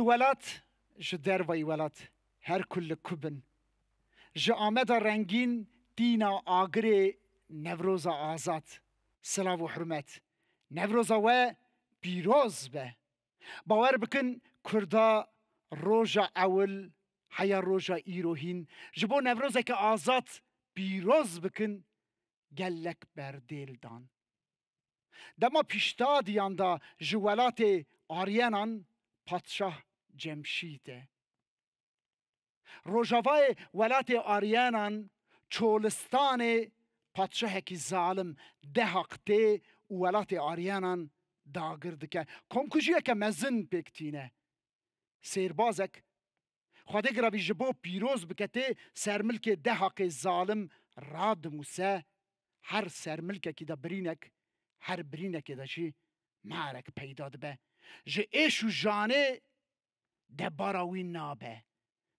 ولات جدر وی ولات هر کل کبن ج آمد رنگین دینا آگر نوروز آزاد سلاو و حرمت نوروز و پیروز به باور بکن کردا روژا اول حیا روژا ایروهین جبو نوروز که آزاد پیروز بکن گلک بردیل دان دما پیشتادیان دا جوالات آریانان پادشاه جمشیده روژاوای ولات آریانان چولستان پادشاه کی ظالم دهقته ولات آریانان داگرد که کمکوشیه که مزن پکتینه سیربازک خواده گرابی جبو پیروز بکته سرملک دهق ظالم راد موسه هر سرملک که دا برینک هر برینک دا چی معرک پیدا به جه ایشو جانه ده باراوی نابه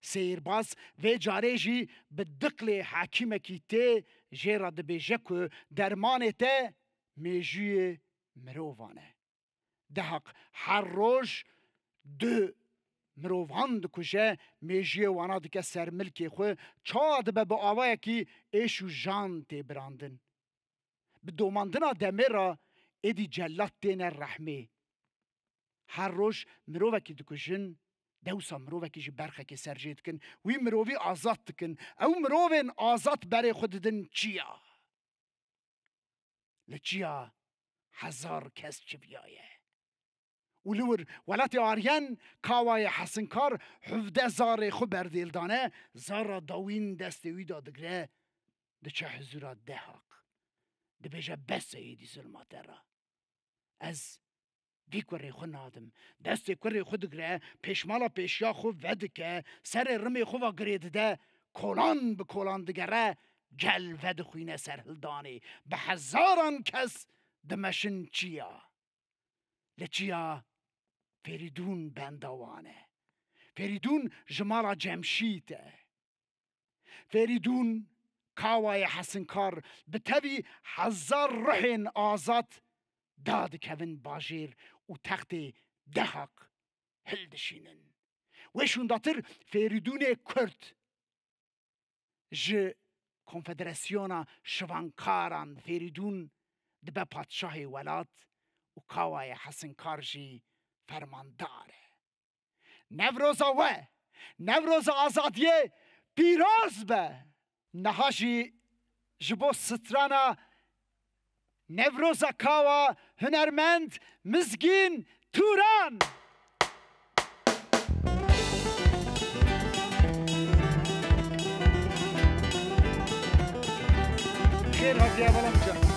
سیرباز و جاره جی به دقل حاکمه کی ته جیرا ده بیجه که درمان ته میجوی مرووانه ده حق هر روز دو مرووان دکوشه میجوی وانا دکه سرملکی خو چاد به آوائه کی ایشو جان ته براندن به دوماندنا دمیرا ایدی جلات تینه رحمه هر روز مرووه کی دکوشن دوسا مرووه کی جی برخه کی سرجید کن وی مرووی آزاد کن او مرووین آزاد برای خود دن چیا لچیا هزار کس چی بیایه ولور ولات آریان کاوای حسنکار حفده زار خو بردیل دانه زارا داوین دستوی دادگره ده چه حضورات ده حق ده بیجه بس ایدی ظلمات را از وی کوری خو نادم دستی کوری خود گره پیشمالا پیشیا خو ود که سر رمی خو و گرید ده کلان به کلان دگره جل ود خوینه سرهلدانی به هزاران کس دمشن چیا لچیا فریدون بندوانه فریدون جمالا جمشیده فریدون کاوای حسنکار به تبی هزار رحین آزاد داد کوین باجیر و تخت دهق هلدشینن وشون داتر فریدون کرد ج کنفدراسیونا شوانکاران فریدون دبه پادشاه ولات و کاوای حسنکار جی فرمانداره نوروز آزادیه پیروز به نهاشی جبو سترانا نوروز کاوا هنرمند مزگین توران خیر هاتی اولا مجا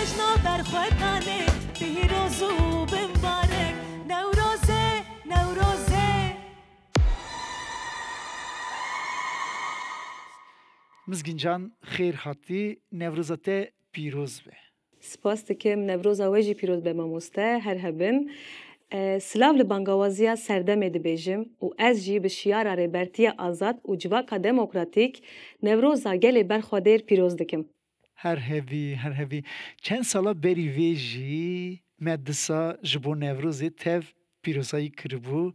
جشنا برخوتانه پیروز و بمبارک نوروزه نوروزه مزگینجان خیر هاتی نوروزت پیروز به سپاس دکم نوروزا وجی پیروز به ماموسته هر هبن سلاو لبانگاوازیا سردم دبیجم و از جی به شیار ریبرتی آزاد و جواکا دموکراتیک نوروزا گلی برخوادیر پیروز دکم هر هوی چند سالا بری ویجی مدرسه جبو نوروزی تف پیروزایی کربو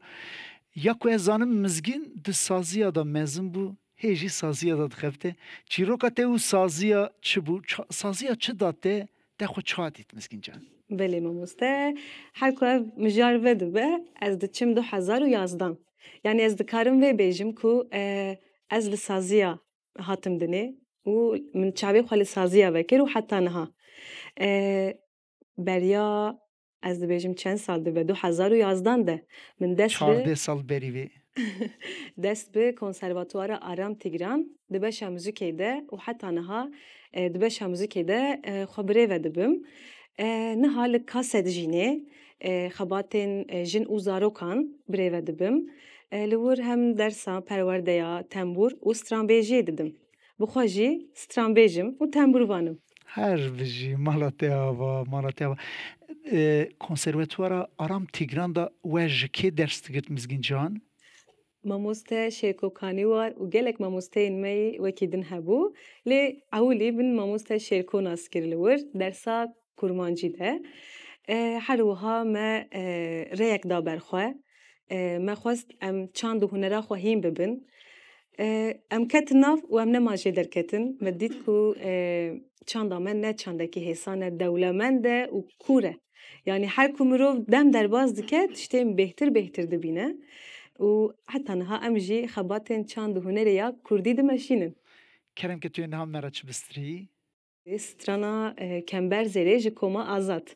یا که ازانم مزگین ده سازیا دا مزن بو هیجی سازیا دا دخفته چیروکا ته و سازیا چه بو سازیا چه داته ده خو چا دیت مزگین جان بله ماموسته هر که مجار وده به از دچم 2011 یعنی از دکارم و بیجم کو از لسازیا هاتم دنی و من چاوی خالی سازیا وکر و حتی نها بریا از بیجم چند سال ده به 2011 ده من دست 14 سال بری وی دست به کنسرواتوار آرام تگران دبش موزیکی ده و حتی نها دبش موزیکی ده خبره و دبم نها لکاسد جینه خباتن جن اوزاروکان بره و دبم لور هم درسا پرورده یا تنبور و سترانبیجی ددم بخواجی سترانبیجم و تنبور وانم هر بجی مالاتی آوا کنسرواتوارا آرام تیگران دا وجه که درس تگرد مزگین جان ماموسته شیرکوکانی وار و گلک ماموسته این می وکیدن هبو لی اولی بن ماموسته شیرکو ناسکر لور درسا کرمانجی ده هر وها ما ریک دا برخواه ما خواست ام چند هنرا خواهیم ببن ام کتناف و ام نماجه در کتن مدید کو چند من نه چنده که حسانه دولمنده و کوره یعنی هر کمرو دم در باز دکت شتیم بهتر دبینه و حتی نها امجی خباتن چند هنری یا کردی دمشینن کرم که توی نها مرا چه بستری؟ سترانا کمبر زیره جکوما آزاد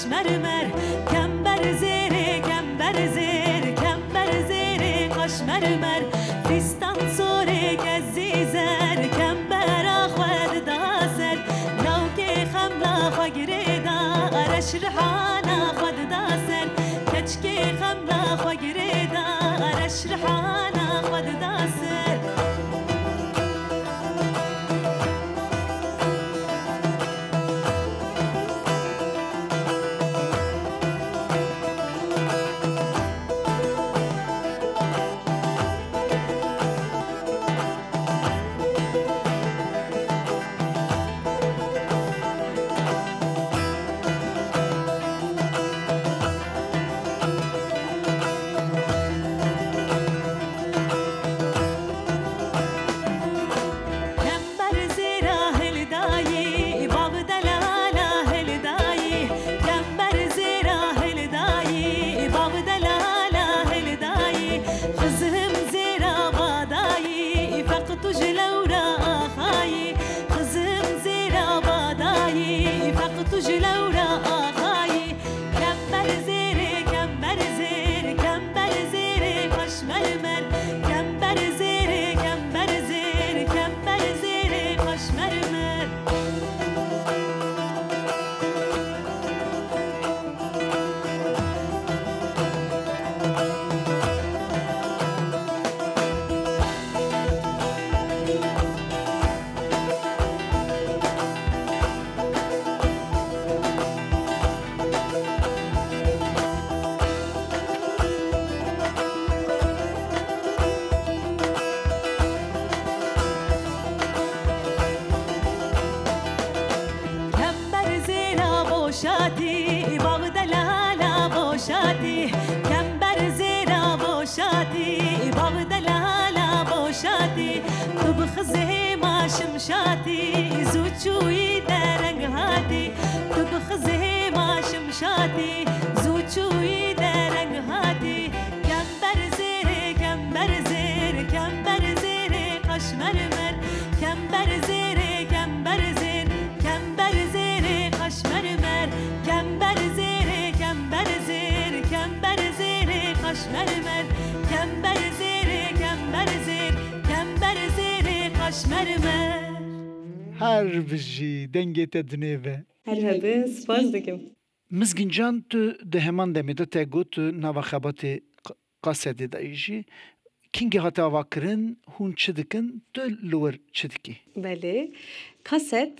مرمر کمبر زیر قاش مرمر فستان سوری عزیزر کمبر آخواد داسر لو که خملا خواگریدا آرش رحانا خود داسر کچکی خملا خواگریدا آرش رحانا خود داسر دلالا بوشاتی تو بخزه ما شمشاتی زوچوی درنگ هاتی تو بخزه ما شمشاتی زوچوی درنگ هاتی کمبر زیر کمبر زیر کمبر زیر قشمر مر کمبر زیر کمبر زیر کمبر زیر قشمر مر کمبر زیر کمبر زیر کمبر زیر قشمر مر کمبر زیر کمبر زیر کمبر زیر قشمر مر هر بجی دنگت دنیوه هر هبه سپاس دکم مزگینجان تو ده همان دمیده تگو تو نوا خبات قصدی دایجی کینگی هاتا واکرین هون چه دکن تو لور چه دکی بله kaset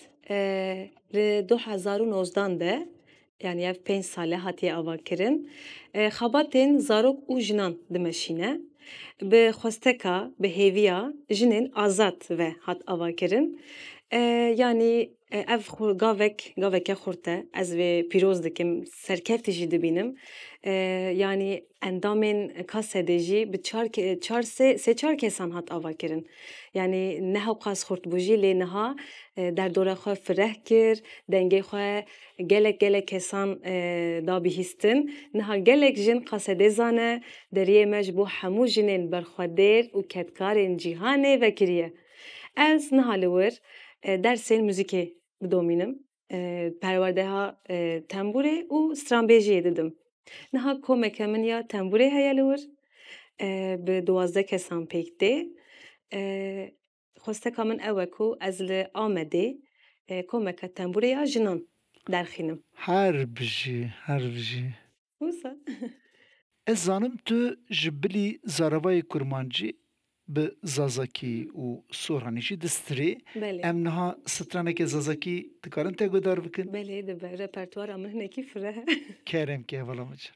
ل 2019 de yani ev 5 sale hatiye avakirin xabatên zarok û jinan dimeşîne bi xwesteka bi hêviya jinên azad ve hat avakirin yani ev gaveke xurt e ez vê pîroz dikim serkeftî jî dibînim yani endamên kasedê jî bi sê-çar kesan hat avakirin yani neha qas xurt bû jî lê niha derdora xwe fireh kir dengê xwe gelek kesan dabihîstin niha gelek jin kasedê zane deriyê me ji bo hemû jinên berxwedêr û ketkarên cîhanê vekiriye ez niha li wir dersên müzikê bidomînim perwerdeha tembûrê û stranbêjiyê didim niha komeke min ya tembûrê heye li wir bi 12 kesan pêk tê xwesteka min ew e ku ez li Amedê komeka tembûrê ya jinan derxînim her bijî wisa ez zanim tu ji bilî zaravayê kurmancî bi zazakî û soranî jî distirê belê em niha stranekê zazakî dikarin te gudar bikin belê dibe repertuara min hinekî fireh e keremkê hevala min can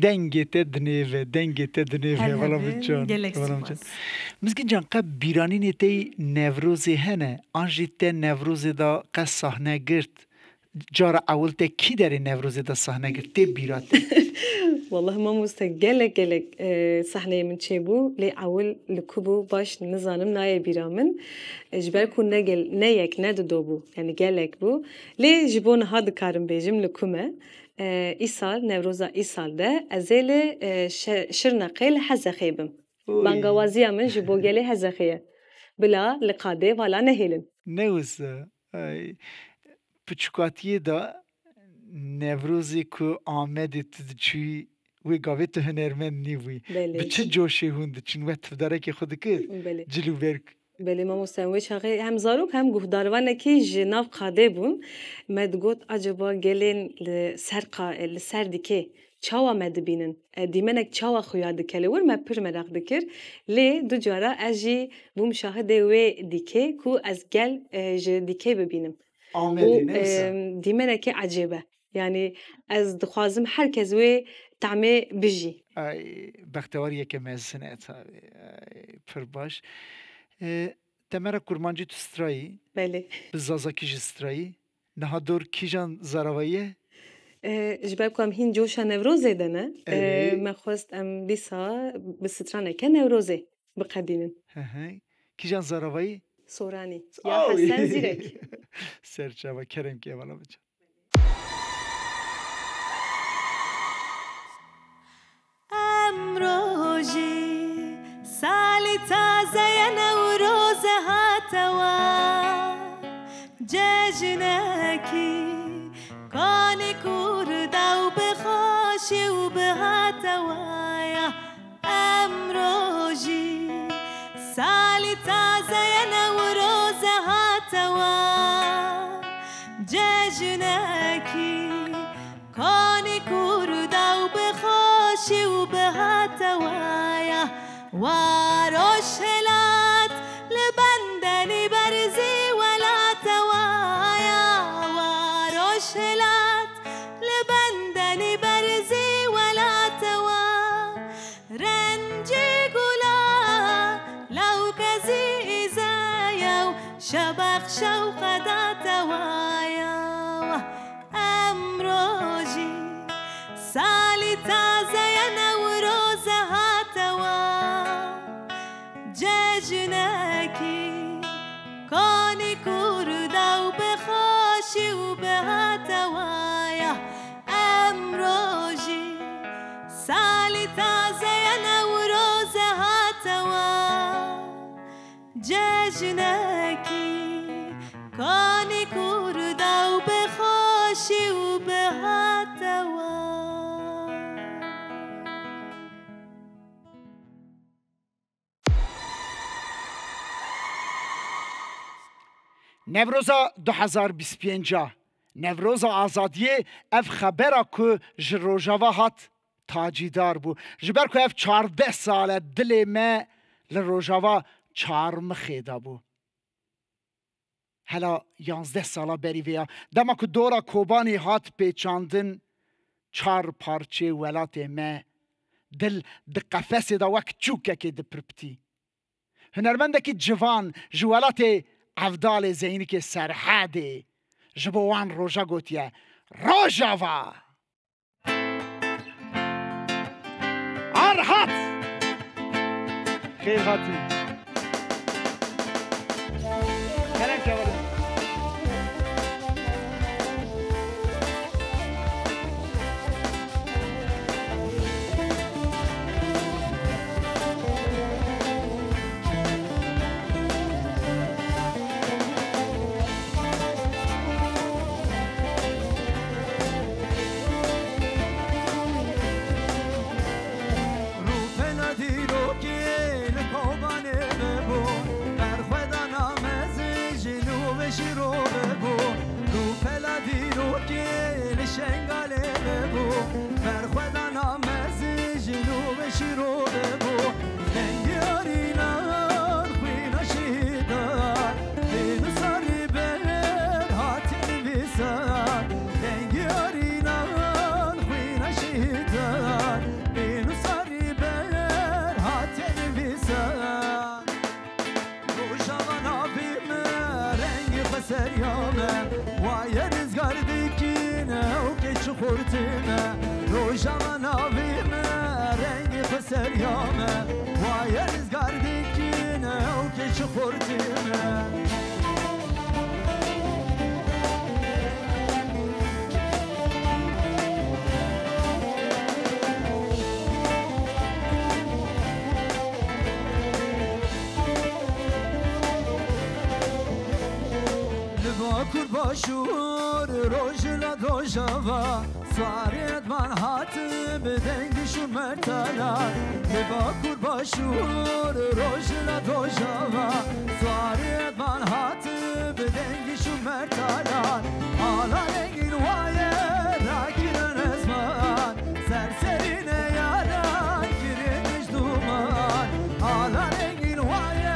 دنگت دنیوه والا بچان مسکین جان قب بیرانی نیتی نوروزی هنه آنجی ته نوروزی دا قص صحنه گرد جارا اول ته کی داری نوروزی دا صحنه گرد تی بیراته والله ما مستقلك صحنه من شيبو لي اول لكوبو باش نظانم ناي بيرامن جبالكو نقل نيك ندوبو يعني قالك بو لي جبون هاد كارم بيجم لكوما إيصال نوروزا إيصال ده أزيل شرنقي لحزخيبم بانغوازيا من جبو قالي حزخيه بلا لقاده ولا نهيلن نوز بچکاتیه دا نوروزی که آمدی تدچی وی گاوی تو هنرمند نیوی به چه جوشی هوند چون وقت داره که خود کرد جلو برک بله ما مستوی شاقی هم زاروک هم گهداروانه که جناب قاده بون مدگوت عجبا گلین لسر دیکه چاوا مدبینن دیمنک چاوا خویاد کلیور ما پر مراق دکر لی دو جارا اجی بوم شاهده وی دیکه کو از گل دیکه ببینم دیمنه که عجیبه یعنی از دخوازم هر کس وی تعمی بجی بختواریه که مزنه پر باش تمرا کرمانجی تو استرایی بله بزازا کیج استرایی نه دور کیجان زراویه جباب کم هین جوشا نوروزه دنه ما خواست ام بیسا بسترانه که نوروزه بقدینن کیجان زراویه سورانی یا حسن زیرک سرچه و کرم که والا بچه امروزی سالی تازه نوروز هاتوا جشنکی کانی کرده و بخوشی و به هاتوا امروزی سالی تازه نوروز هاتوا جشنکی کانی کرده و بخوشی و به هاتوا واروش هلات لبندنی برزی ولا توایا واروش هلات لبندنی برزي ولا توا رنجي قولا لو كزي زايا شبخ شوق دا توايا امروجي سالي تازه نوروزها توا ججنكي كاني كردا وبخاشي وبها توايا امروجي سالي تازه نوروزها توا ججنكي كاني كردا وبخاشي وبها توا نوروزا 2025 نوروزا آزادیه اف خبره که جروجاوا هات تاجیدار بو جبر که اف 14 ساله دل ما لروجاوا چارم خیدا بو هلا 11 ساله بری ویا دما که دورا کوبانی هات پیچاندن 4 پارچه ولات ما دل قفس دا وک چوکه که دپرپتی هنرمنده که جوان جوالات عفدال زینی که سرحده جبوان روژا گوتیه روژاوا آرهات خیل هاتی کلم که ورد سریامه وای رزگار دکینه و کچ خورتمه روشم ناویمه رنگی خسریامه وای رزگار دکینه و کچ خورتمه kur başur rojla dojava Svaret man hatı bedengişun mertala Leba kur başur rojla dojava Svaret man hatı bedengişun mertala Ala rengin vaye rakiren ezman Serserine yara girilmiş duman Ala rengin vaye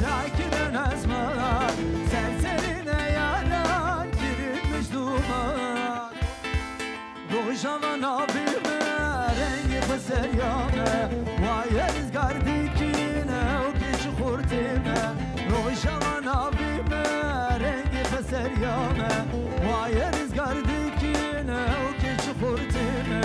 rakiren ezman Serserine yara girilmiş duman Rojava nabime rengi beseryame Vaye rızgar dikine o geç kurtime Rojava nabime rengi beseryame Vaye rızgar dikine o geç kurtime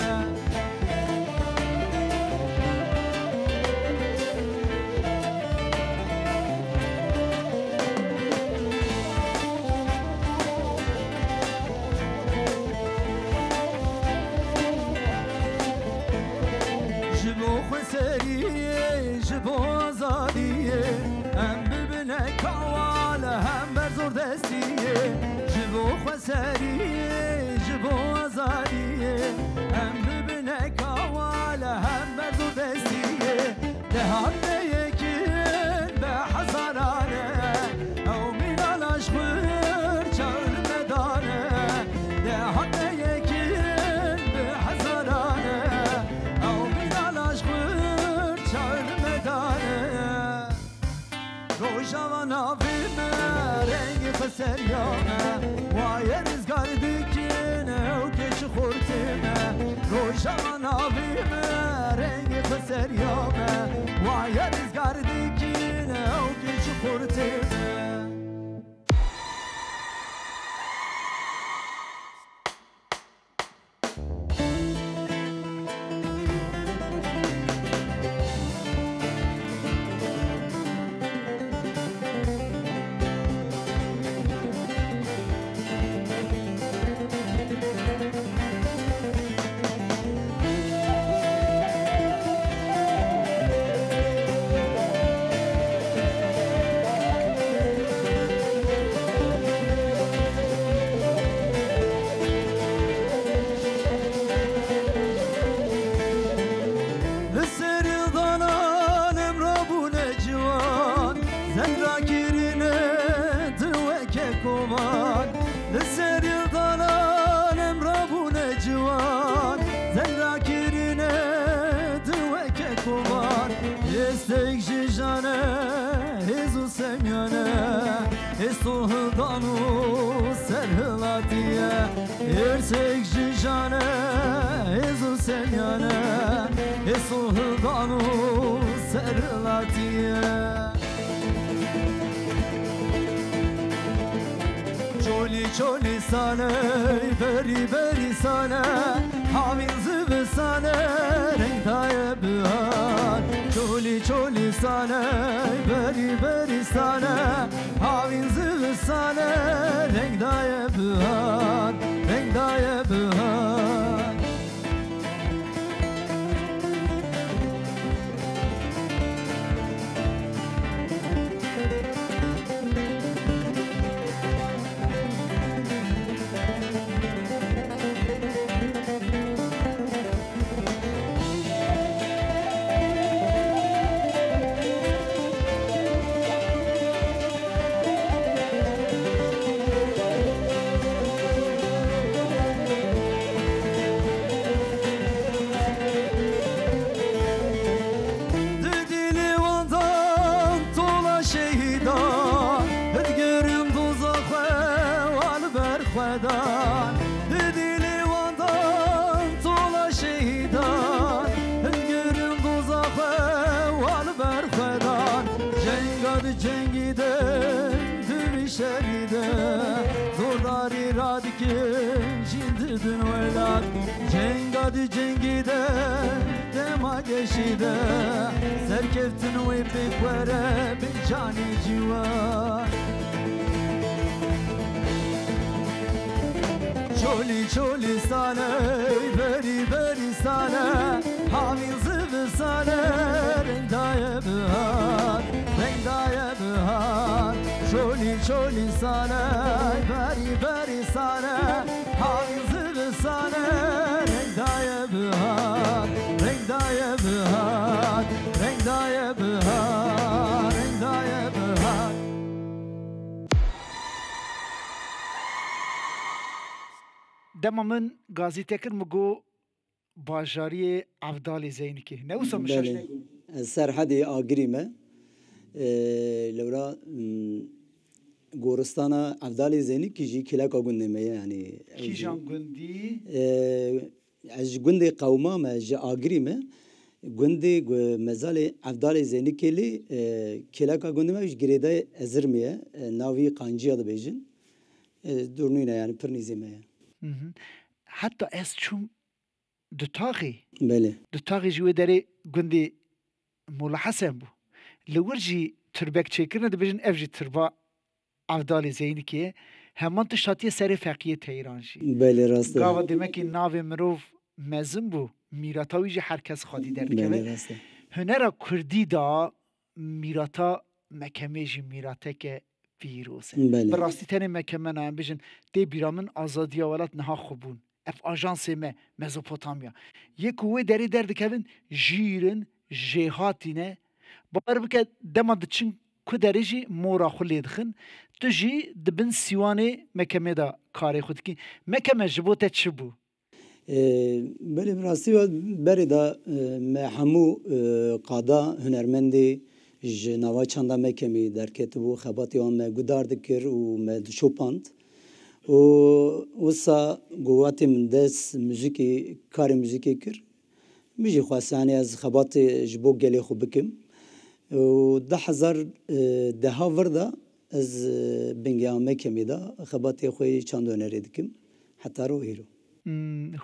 سریه جبو آزادیه هم ببینه کواله هم بر زور دستیه جبو سریه جبو آزادیه هم ببینه کواله هم بر زور دستیه دهان یکین به حزارانه او میلان عشقور چار مدانه دهان یکین به حزارانه او میلان عشقور Rojava navime rengi xeseryame Vaye rızgar dikine o geç xurtime Rojava navime rengi xeseryame Vaye rızgar dikine o geç xurtime Ersek jijane ezo semyane Eso hıdanu serlatiye Çoli çoli sane beri beri sane Havin zıvı sane renktaye bühan Çoli çoli sane beri beri sane Havin zıvı sane renktaye bühan Renktaye bühan Cengide, dürü şeride Zordari radikin şimdi dün velat Cengadı cengide dema geçide Serkeftin ve pekwere bir cani civan Çoli çoli sana beri beri sana Havin zıvı sana rendaye bihar rendaye bihar Çoli çoli sana beri beri sana Havin zıvı sana rendaye bihar rendaye bihar rendaye bihar rendaye bihar دما من گازی تکر مگو باجاری عبدال زینی که نه وسم شش سرحدی آگریمه لورا گورستانا عبدال زینی کی جی کلا کا گنده می یعنی کی جان گندی از گنده قوما ما جا آگریمه گنده مزال عبدال زینی کلی کلا کا گنده ما گریده ازرمیه ناوی قانجی اد بیجن دورنینه یعنی پرنیزیمه حتی از چون دتاغی بله دتاغی جوی داره گندی مولا حسن بو لورجی تربک چکرنه دبیجن افجی تربا عبدال زینی که همان تشاتی سر فقیه تهرانشی بله راسته گاوا دمکی ناو مروف مزن بو میراتاوی جی هر کس خادی در بله که راسته هنر کردی دا میراتا مکمه جی میراته که فیروسه بله براستی تنه مکمه نه بیجن دی بیرامن آزادی ولات نها خوبون اف آژانس ما مزوپوتامیا یک وی دری درد کردن جیرن جهاتینه بار بکه دما دچن کو درجی مورا خلی دخن تجی دبن سیوانه مکمه دا کاری خود کی مکمه جبوته چبو بله راستی و بری دا همو قادا هنرمندی جنوا چندا مکمی در کتبو خباتی آن مگودار دکر و مدشوپاند و وسا قواتی من دست موسیقی کار موسیقی کر میجی خواستانی از خبات جبو گلی خوب بکم و 10,000 ورده از بنگیام مکمی دا خباتی خوی چند هنری دکم حتی رو هیرو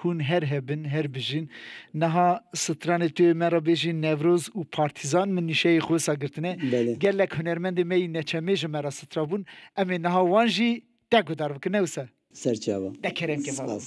هون هر هبن هر بجین نها ستران توی مرا بجین نوروز و پارتیزان من نیشه خود ساگرتنه گلک هنرمند می نچمیج مرا سترابون امی نها وانجی دگو دارو که نوسه سرچاوا دکرم که بابا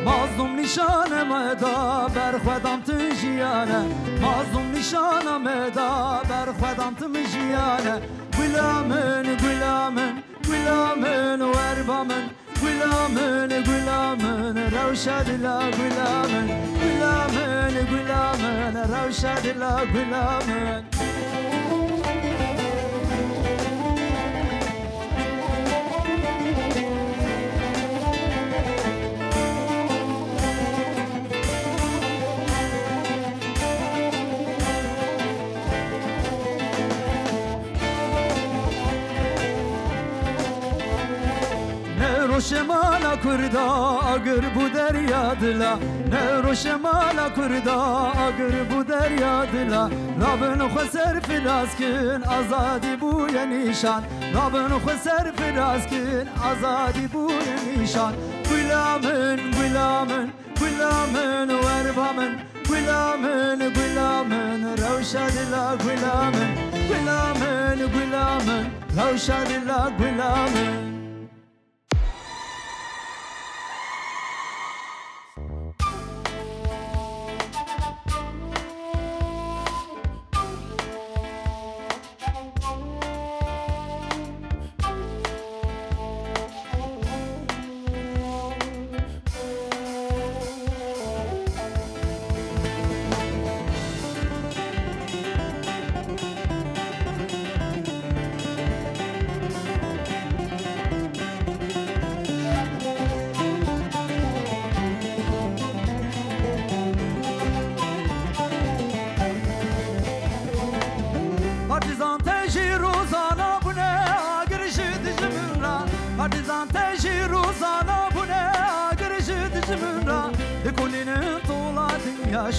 مظلوم نشانه مدا بر خودم تجیانه مظلوم نشانه مدا بر خودم تجیانه غلامن غلامن غلامن وربامن غلامن غلامن روشد لا غلامن غلامن غلامن روشد لا غلامن روشمانا کردا اگر بو دریا دلا نرو شمالا کردا اگر بو دریا دلا لابن خسر فراز کن آزادی بو نیشان لابن خسر فراز کن آزادی بو نیشان غلامن غلامن غلامن وربامن غلامن غلامن روشا دلا غلامن غلامن غلامن روشا دلا غلامن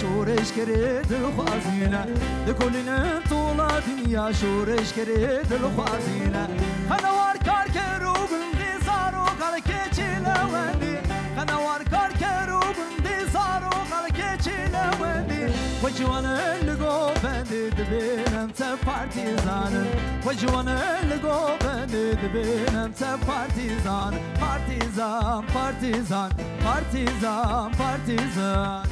شورش کرد الخوازینه دکلین طولا دنیا شورش کرد الخوازینه خنوار کار کرو بندی زارو قلکه چیلوندی خنوار کار کرو بندی زارو قلکه چیلوندی وجوان لگو بندی دبینم تا پارتیزان وجوان لگو بندی دبینم تا پارتیزان پارتیزان پارتیزان پارتیزان پارتیزان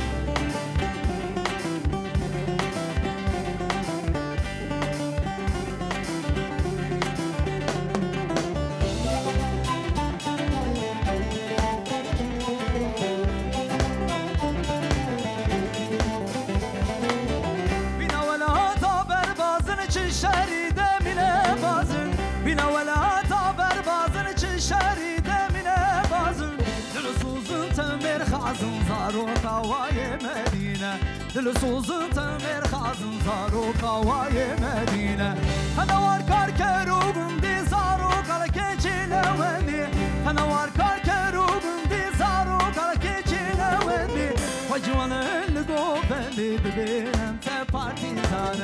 زارو قواي مدينة للصوص تمر خازن زارو قواي مدينة أنا واركار كروب دي زارو قلكي جلواني أنا واركار كروب دي زارو قلكي جلواني وجوانا لقو بندي ببينم تبارتيزان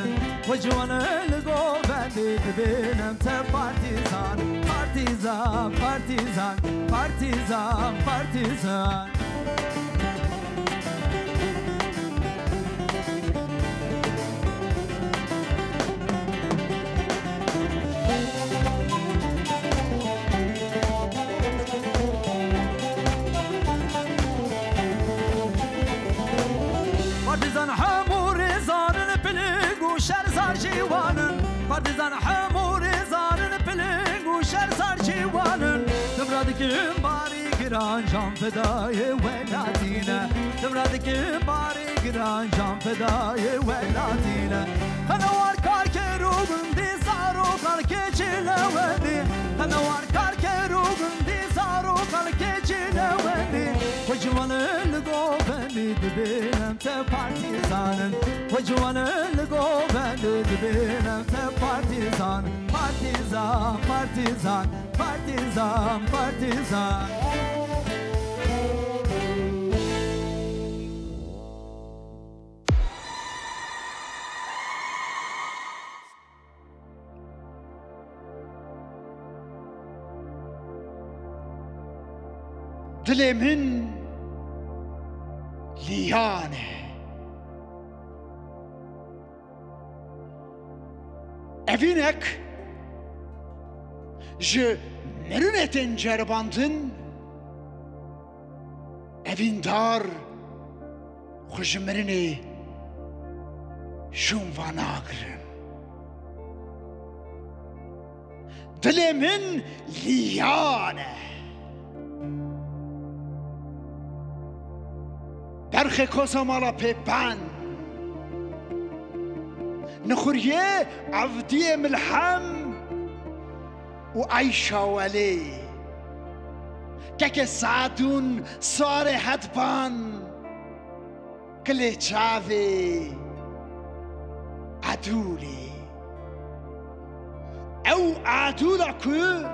وجوانا لقو بندي ببينم تبارتيزان بارتيزان بارتيزان بارتيزان بارتيزان Partizan hamuri zanın piling u şerzar civanın Dımradıkım bari giran can fedayı velatine Dımradıkım bari giran can fedayı velatine Hana var kar kerubun dizaru kal keçile vendi Hana var kar kerubun dizaru kal keçile vendi Vecivanın go bendi dibinem te partizanın Vecivanın go bendi dibinem te partizan Partizan, partizan, partizan, partizan Dilimin liyane Evinek ji merinetin cerbandın Evindar Xuj merini Şunvanagrim Dilimin liyane برخ کسامالا پیپن نخوریه عفدی ملحم و عیشا ولی که سعدون سار حدبان کلی چاوی عدولی او عدولا که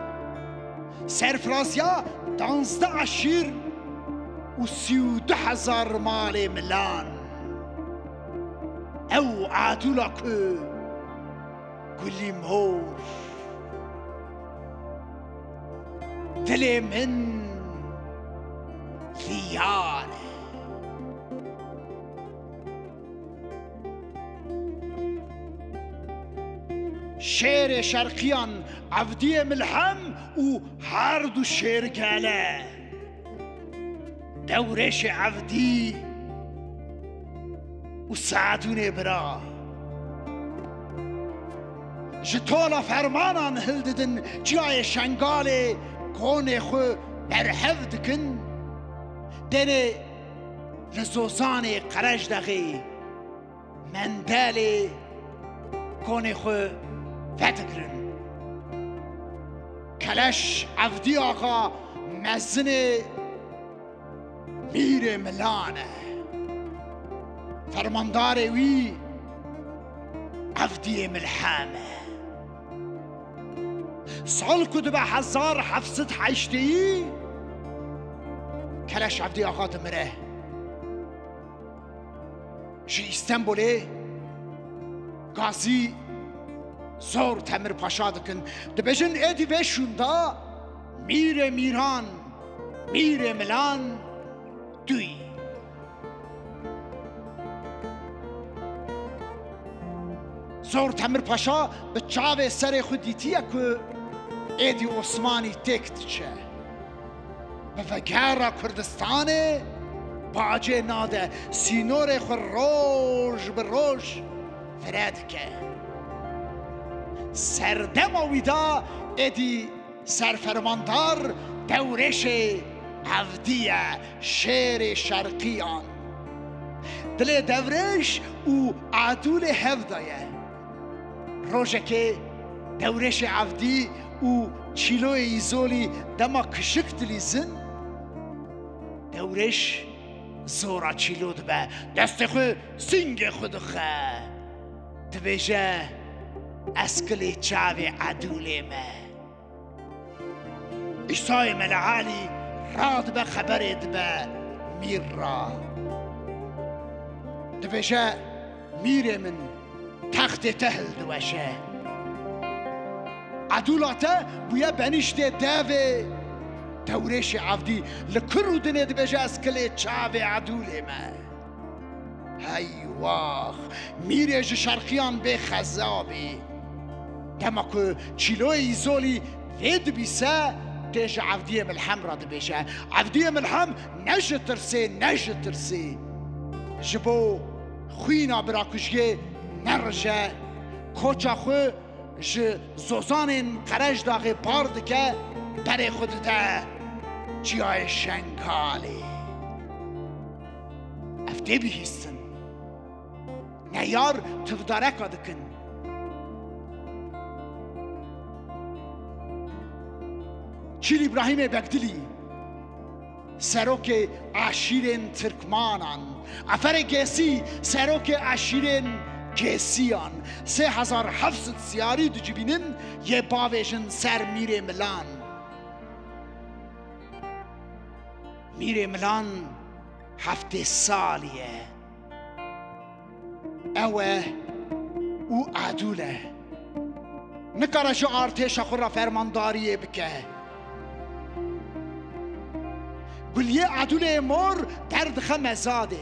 سرفرازیا 12 عشیر و 32,000 مال ملان او عادولا که گلی مور دل من لیانه شعر شرقیان عبدی ملحم و هر دو شعر گله دورش عبدی و سعدون برا جتولا فرمانان هلددن جای شنگال کون خو برحف دکن دنه لزوزان قرج دقی مندال کون خو فتکرن کلش عبدی آقا مزن میر ملانه فرماندار وی عبدی ملحمه سال کده به 1780 کلش عبدی آقا دمره جی استنبوله گازی زور تمر پاشا دکن دبجن ایدی بشون دا میر میران میر ملان دوی زور تمر پاشا به چاوه سر خودیتیه که ایدی عثمانی تکت چه به وگره کردستانه باجه ناده سینور خور روش به روش فرد که سردم ویدا ایدی سرفرماندار دورش عبدیه شعر شرقیان دل دورش او عدول هفدایه روشه که دورش عبدی او چیلو ایزولی دما کشک دلیزن دورش زورا چیلو دبه دست خو سنگ خود خه دویجه اسکلی چاوی عدولی مه ایسای ملعالی راد به خبرید به میر را دویجه میر من تخت تهل دوشه عدولاته بویا بنیشته دوه دورش عبدی لکرو دنه دویجه اسکلی چاوی عدولی مه هی واخ میرج شرقیان به خزابی دما که چیلوی ایزولی وید بیسه تیج عبدی ملحم را دبیشه عبدی ملحم نجه ترسی جبو خوینا براکشگه نرجه کوچا خو جه زوزان قرج داغی پارد که بر خود ده جای شنگالی افته بیهستن نیار تفداره کدکن چیل ابراهیم بگدلی سروک عشیرین ترکمانان افر گیسی سروک عشیرین گیسیان 3700 سیاری دو جبینن یه باویشن سر میر ملان میر ملان 7 سالیه اوه او عدوله نکارش آرتش خورا فرمانداریه بکه گلیه عدوله مور درد خمزاده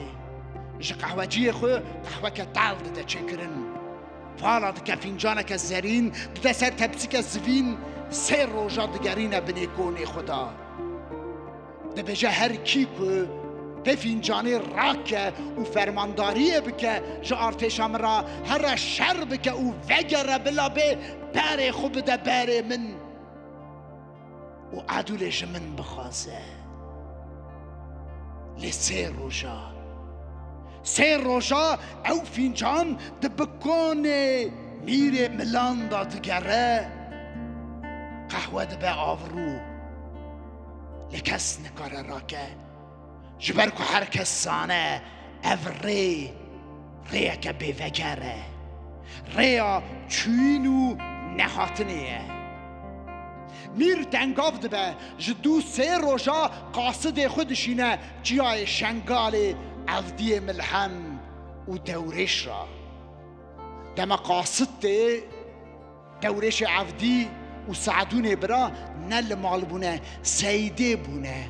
جه قهوجی خو قهوه که تال ده چکرن فالا ده که فینجانه که زرین ده سر تبسی که زوین 3 روژا دگرینه بنی کونی خدا ده بجه هر کی که به فینجانی راکه و فرمانداریه بکه جه آرتش را هر شر بکه و وگره بلا به بره خوب ده بره من و عدولش من بخوازه لی 3 روژا او فینجان ده بکونه میر ملان دا دگره قهوه ده به آورو لی کس نکاره راکه جبر که هر کسانه او ریه که به وگره ریا چوینو نهاتنیه میر دنگاف دبه جدو سه روژا قاصد خودشینه جیای شنگال عفدی ملحم و دورش را دما قاصد ده دورش عفدی و سعدون برا نل مال بونه سیده بونه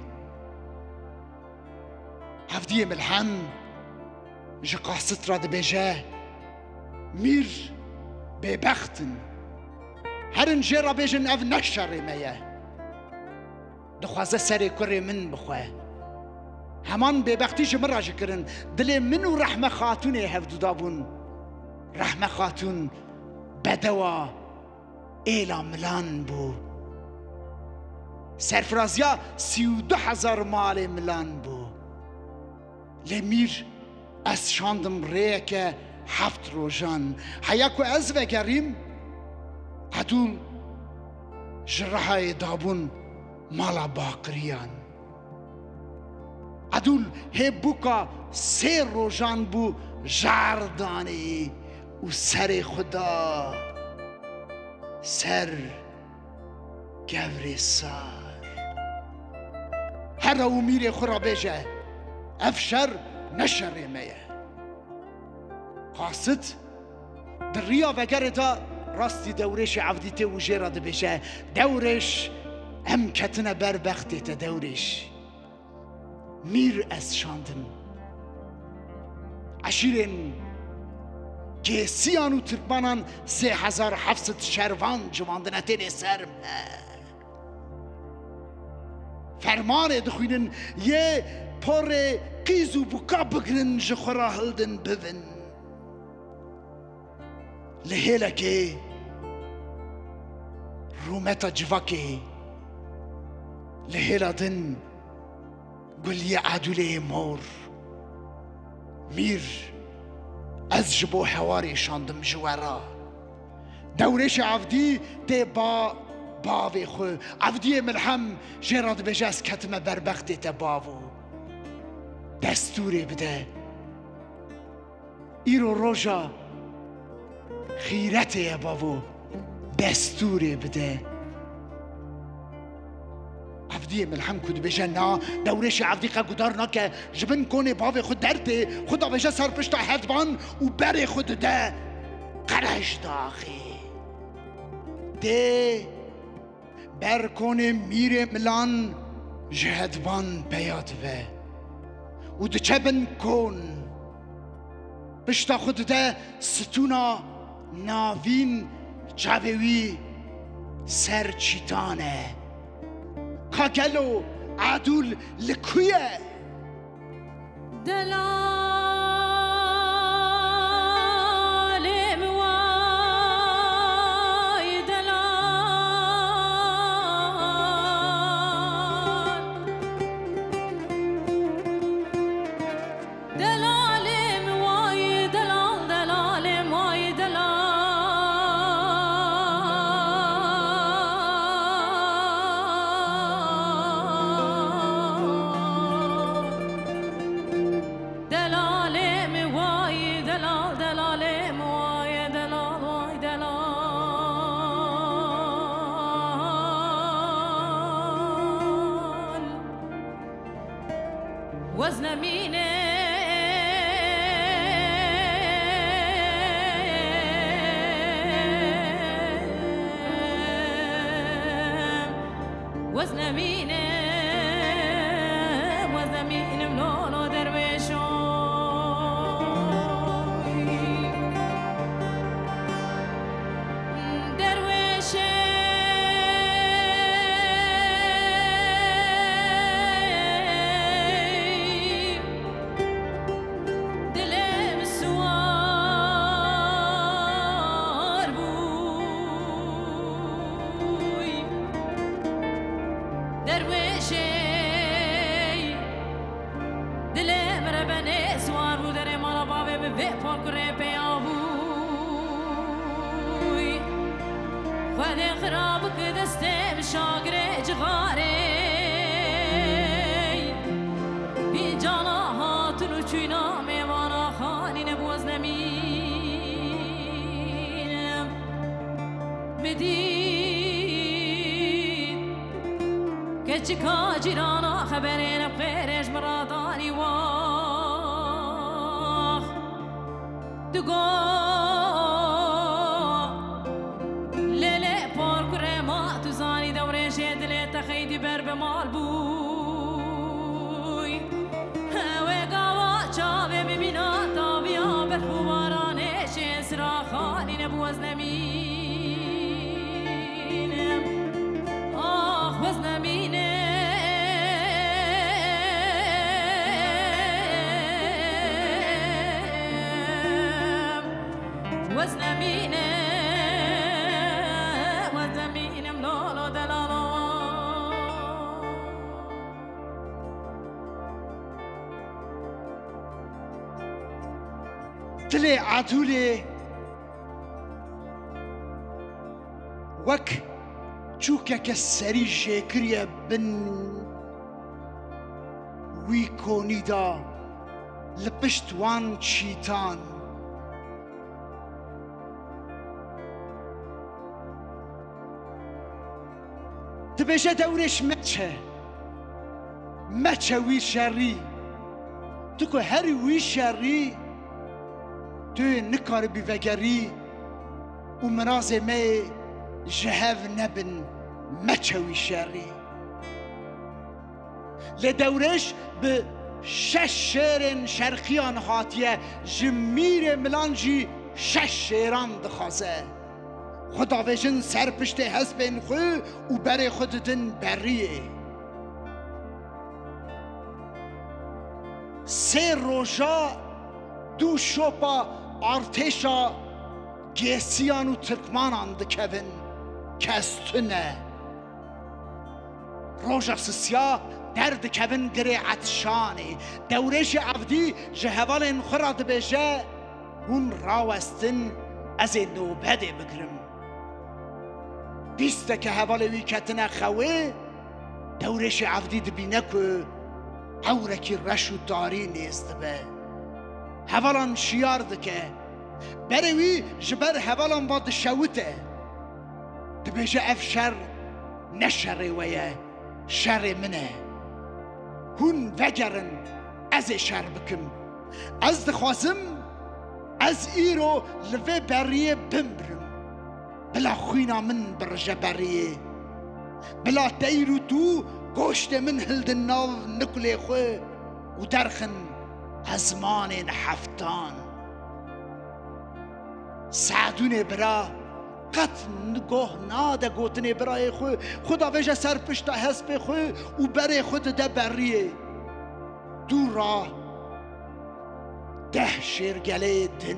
عفدی ملحم جا قاصد را دبجه میر ببختن هرن جرا بيجن اف نشر ميه دخوازه سري كري من بخواه همان ببختيش مرة جكرن دلي منو رحمة خاتوني هفدو دابون رحمة خاتون بدوا إيلا ملان بو سرفرازيا 32,000 مال ملان بو لمير از شاندم ريكه 7 روجان حياكو از وگريم هدول جرحای دابون مالا باقریان هدول هبوکا 3 روزان بو جاردانی و سر خدا سر گوری سار هر او میره خورا بیجه افشر نشر میه قاصد در ریا وگره دا راستی دورش عفدیته و جیرا دبشه دورش هم کتنه بربختیته دورش میر از شاندن عشیرین گیسیان و ترکمانان 3700 شروان جواندنه تینه سرم فرمان دخوینن یه پر قیز و بکا بگرن جخورا هلدن ببن لهيلكي رومتا جواكي لهيلا دن قل يا عدولي مور مير أزجبو حواري شاندم جوارا دوريش عفدي تي باوي خو عفدي ملحم جيراد بجاس كتمة بربختي تباوو دستوري بده إيرو روجا خیرته بابو دستوری بده عفدی ملحم کد بشه نا دورش عفدی قدر نکه جبن کنه باوی خود درده خدا بشه سر پشت هدبان و بر خود ده قرش داخی ده بر کنه میره ملان جهدبان بیاد و ده چبن کن پشت خود ده ستونا ناوین جاوی سر چیتانه کاکلو عدول لکویه دلال موای دلال موای دلال موای دلال وزن مینه وزن مینه وزن مینه ملولو درویشون بدید چکا جیرانا خبرین بخیرش برادانی واخ دگو لیلی پار کره ما تو زانی دوره شدلی تخیدی بر به مال بوی و گاوا چاوه ببینا تا بیا بر خوبارانش اسرا خالی نبوز نمینم آخ بز نمینم وز نمینم لالا دلالا دل عدول وك چوکک سری شکریه بن وی کونیدا لپشتوان چیتان تبیشه دورش مچه وی شری تو که هر وی شری تو نکار بیوگری و منازه می جهاv نبن مچوی شری لدورش به شش شیرن شرقیان هاتیه جمیر ملانجی شش شیران دخوازه خدا ویژن سر پشت حسبین خو و بر خودتن بریه سه روژا دو شوپا ارتشا گیسیان و ترکمانان دکوین کستونه روژا سسیا درد کبن گره عطشانی دورش عبدی جهوال خراد بجه هون راوستن از نوبده بگرم بیسته که حوال وی کتنه خواه دورش عبدی دبینه که عورکی رش و داری نیست به حوالان شیار دکه بروی جبر حوالان باد شوته دبیجه اف شر نشره ویه شر منه هون وگرن از شر بکم از دخوازم از ایرو لوه بریه بمبرم بلا خوینا من برجه بریه بلا تیرو تو گوشت من هلد ناو نکله خواه و درخن ازمان هفتان سعدون برا قط نگاه ناده گوتنه برای خو خدا ویژه سر پشت حسب خو و برای خود ده بریه دو راه 10 شیرگله دن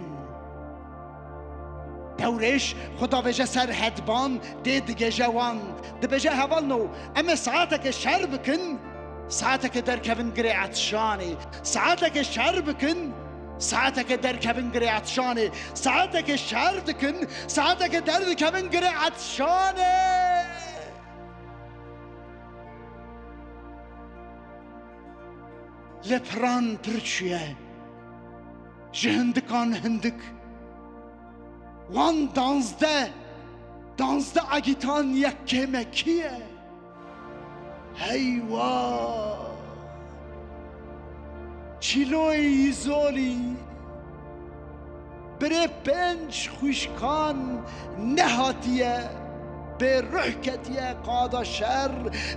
دورش خدا ویژه سر هدبان ده دیگه جوان ده بجه حوال نو اما ساعتك شر بکن ساعتك در کبن گره عطشانی ساعتك شر بکن ساعتك در کبن گره عطشانه ساعتك شر بکن ساعتك در کبن گره عطشانه لپران پرچیه جهندکان هندک وان دانزده اگیتان یک مکیه هیوا چیلوی زولی بره 5 خوشکان نهاتیه به روح کتیه قادا شر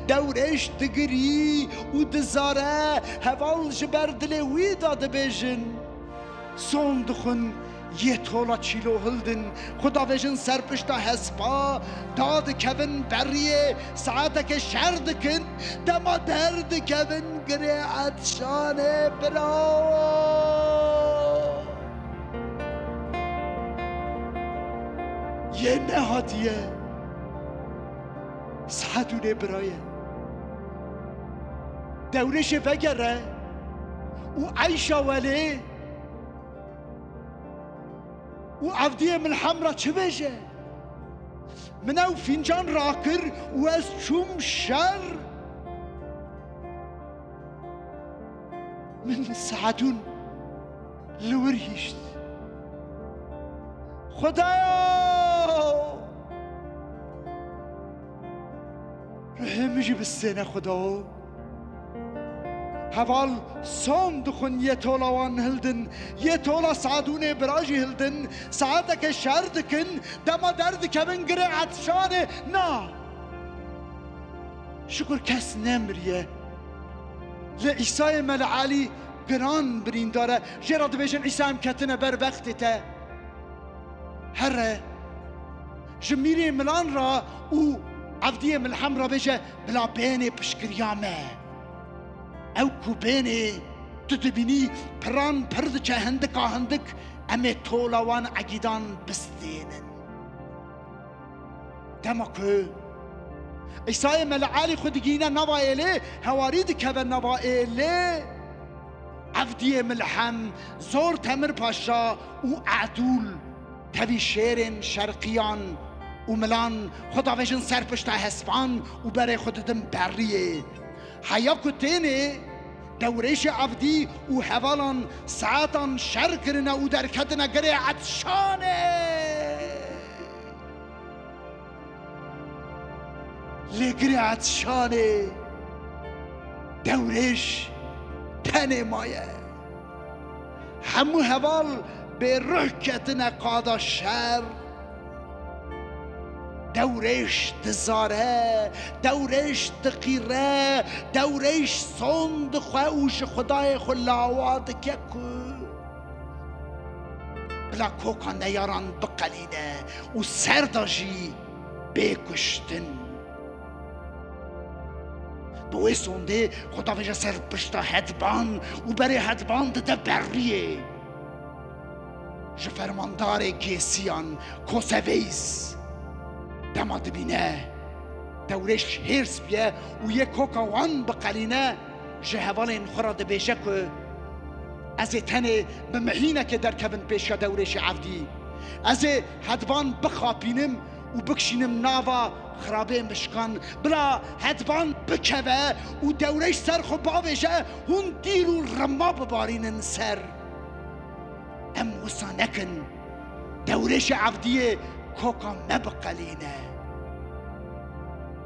دورش دگری و دزاره هوال جبر دل وی داده بیجن سون دخون یه تولا چیلو هلدن خدا ویژن سر پشتا حسبا داد کبن بریه ساعتک شر دکن دما درد کبن گره عطشانه برا یه نهادیه سعدونه برایه دورش وگره و عیشا ولی و عبدیه من حمرا چه بشه من او فینجان راکر و از چوم شر من سعدون لور هیشت خدایا روح همجی بسینه خدا هوال سام دخون یه طولوان هلدن یه طولا سعدون براجی هلدن ساعتك شردكن دما درد كبن گره عطشانه نا شكر کس نمریه لعیسای ملعالی گران برین داره جراد بیشن عیسی هم کتنه بر وقتی تا هره جمیری ملان را او عبدی ملحم را بیشه بلا بینه پشکریامه او کو بینه تو دبینی پران پرد چه هندک آهندک امی طولوان عگیدان بستینن دما که عیسی ملعالی خودگینه نوائله هوارید که به نوائله عبدی ملحم زور تمر پاشا و عدول تبی شیرین شرقیان و ملان خدا ویژن سرپشتا هسپان و برای خودتم بریه حیا کتینه دورش عبدی و حوالان ساعتان شر کرنه و درکتنه گره عطشانه لگره عطشانه دورش تنه مایه همو حوال به روح کتنه قادا شر دورش دزاره دورش دقیره دورش صند خوش خدای خلاوات که بلا کوکا نیاران بقلینه و سرداجی بکشتن بوی سونده خدا ویجه سر پشتا هدبان و برای هدبان ده بریه جفرماندار گیسیان کوسویز دما دبینه دورش هرس بیه و یک کوکاوان بقلینه جهوال این خورا دبیشه که از تنه بمحینه که در کبن پیشا دورش عبدی از هدبان بخاپینم و بکشینم ناوا خرابه مشکان بلا هدبان بکوه و دورش سر خو باوشه هون دیر و رما ببارینن سر ام وسا نکن دورش عبدی کوکا مبقلینه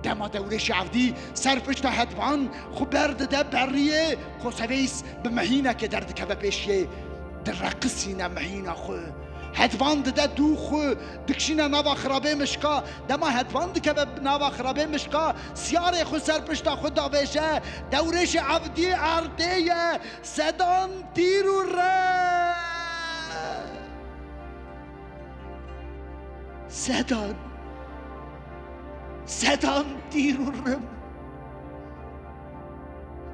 دما دورش عبدی سر پشت هدبان خو برد ده بریه کوسویس بمحینه که درد که بپیشیه در رقصینه محینه خو هدبان ده دو خو دکشینه نوا خرابه مشکا دما هدبان ده که نوا خرابه مشکا سیاره خو سر پشت خود داوشه دورش عبدی عرده صدان تیر و ره صدان تیر و رم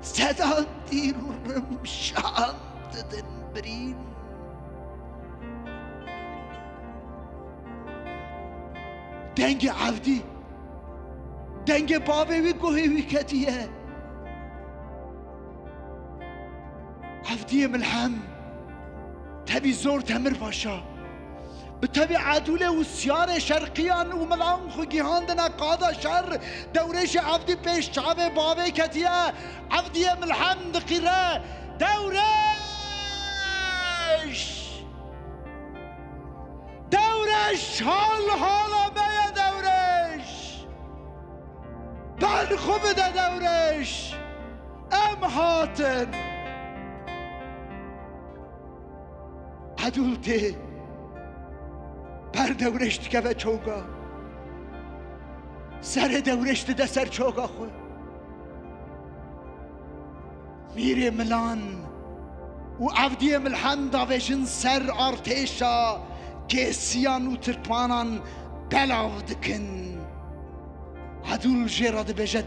صدان تیر و رم شان ددن برین دنگ عبدی دنگ بابه وی گوهی وی کتیه عبدی ملحم تبی زور تمر باشا بتبي عدوله وسيارة شرقيان وملان خو جهاندنا قادا شر دورش عبدي بيش شعبي بابي كتيا عبدي ملحم دقيرة دورش حالا بيا دورش بل خوب ده دورش ام هاتن عدولتي بر دورشت که به چوگا سر دورشت ده سر چوگا خود میره ملان و عبدی ملحم داوشن سر آرتیشا گیسیان و ترکمانان بلاو دکن عدول جیراد بجه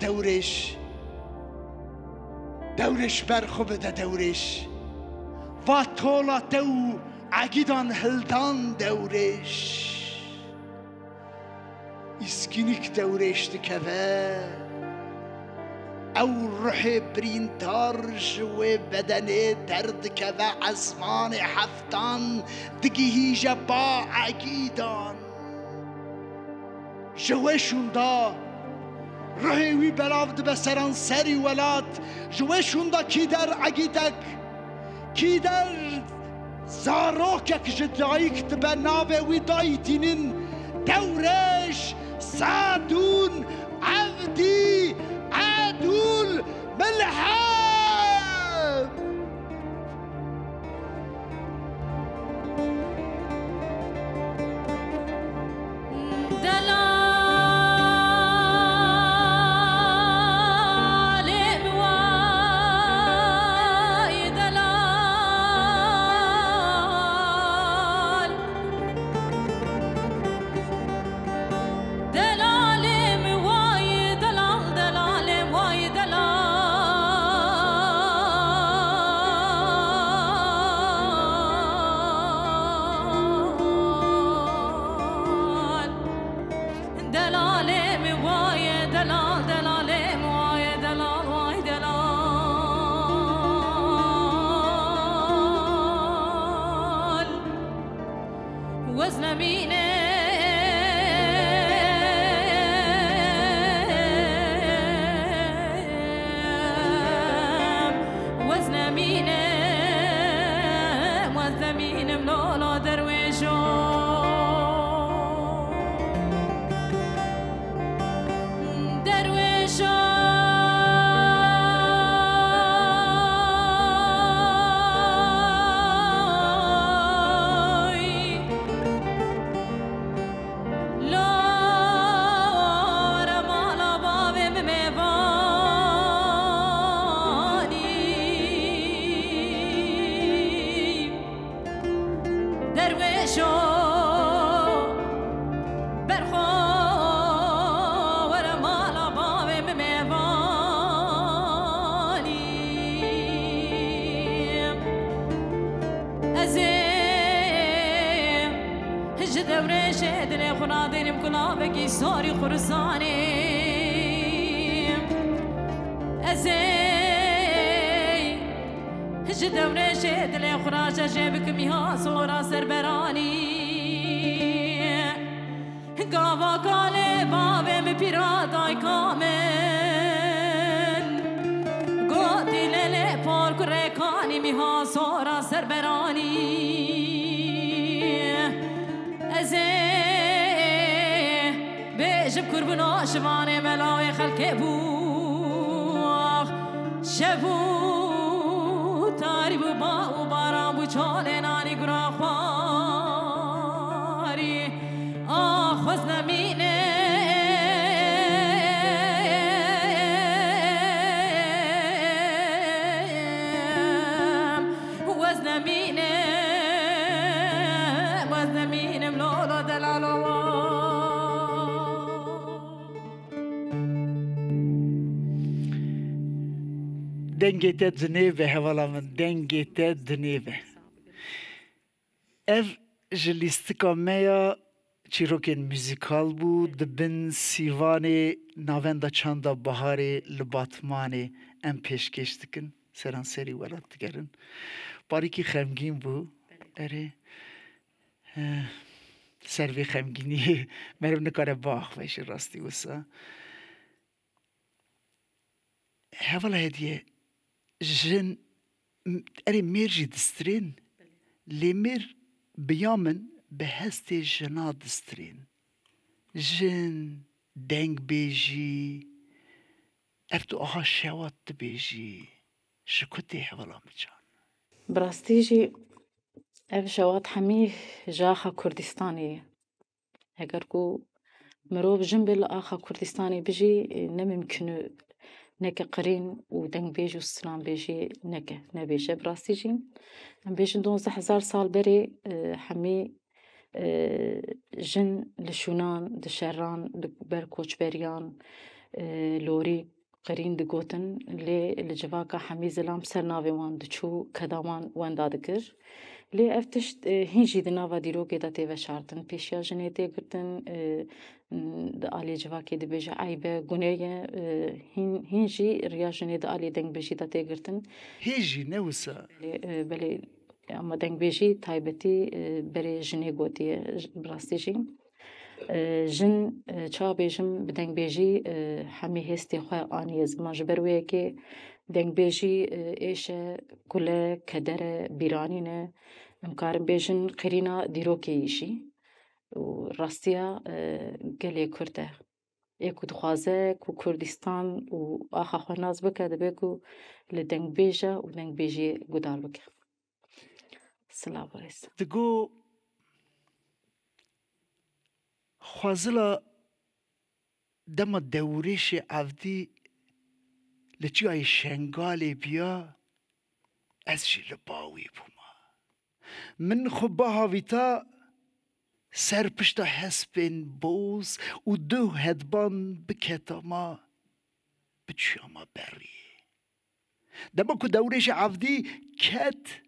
دورش بر خوب ده دورش و طولا دو عقیدان هلدان دورش اسکینیک دورش دکوه او روح برینتار جوه بدنه درد که و عزمان حفتان دگیهیجه با عقیدان جوه شوندا روح وی بلافد بسران سری ولاد جوه شوندا کی در عقیدک کی در زاروکك جدايك تبنابه ودايتين دورش سادون عبدي الحب صاري خرساني أزي هجد ورشد لي خراج جيبك ميها صورة سربراني قاوا قالي بابي مبيراتاي كامل قوتي للي بارك ريكاني ميها صورة سربراني أزي جب كربنا شمانه ملاوي خلق بوخ شبو تاری بو با و باران بو چاله نانی گرا خواری آخ وز نمینه وز نمینه ملولا دلالوا دنگیت دنیوه هوالا من دنگیت دنیوه اف جلیستکا میا چیروکن موزیکال بود دبن سیوان ناوندا چاندا بهاری لباتمانی ام پیشکش دکن سران سری ولاد دگرن باریکی خمگین بود اره سروی خمگینی مرم نکاره باخ ویش راستی وسا هوالا هدیه جن اری میرجی دسترین لیمر بیامن به هست جنا دسترین جن دنگ بیجی افتو آها شوات بیجی شکوتی حوالا میچان براستيجي اف شوات حميه جاخا كردستاني اگر كو مروف جنب الآخا كردستاني بيجي نممكنو نكا قرين ودنگ بيجي وسلام بيجي نكا نبيجي براستيجي ام بيجي 12000 سال بري حمي جن لشونان دشران بر كوچبريان لوري قرين دقوتن لي الجواكا حمي زلام سرناوي وان دچو كدامان وان دادكر لي افتشت هنجي دناوا ديروكي دا تيوه شارتن بيشيا جنيتي قرتن دا آلي جواكي دي بيجي عيبه گونيه هنجي ريا جني دا آلي دنگ بيجي دا تي قرتن هيجي نوسا بلي اما دنگ بيجي تايبتي بري جني قوتي براستيجي جن چا بیجم بدنگ بیجی همی هستی خواه آنی زمان جبرویه که دنگ بیجی ایشه کل کدر بیرانی نه امکارم بیجن قرینا دیروکی ایشی و راستیا گلی کرده ایکو دخوازه کو کردستان و آخا خواناز بکه دبه کو لدنگ بیجه و دنگ بیجی گدار بکه سلام بریس دگو خوازلا دما دورش عفدی لچی های شنگالی بیا از جی لباوی بوما من خوب با هاویتا سر پشتا حسبین بوز و دو هدبان بکتا ما بچیا ما بری دما که دورش عفدی کت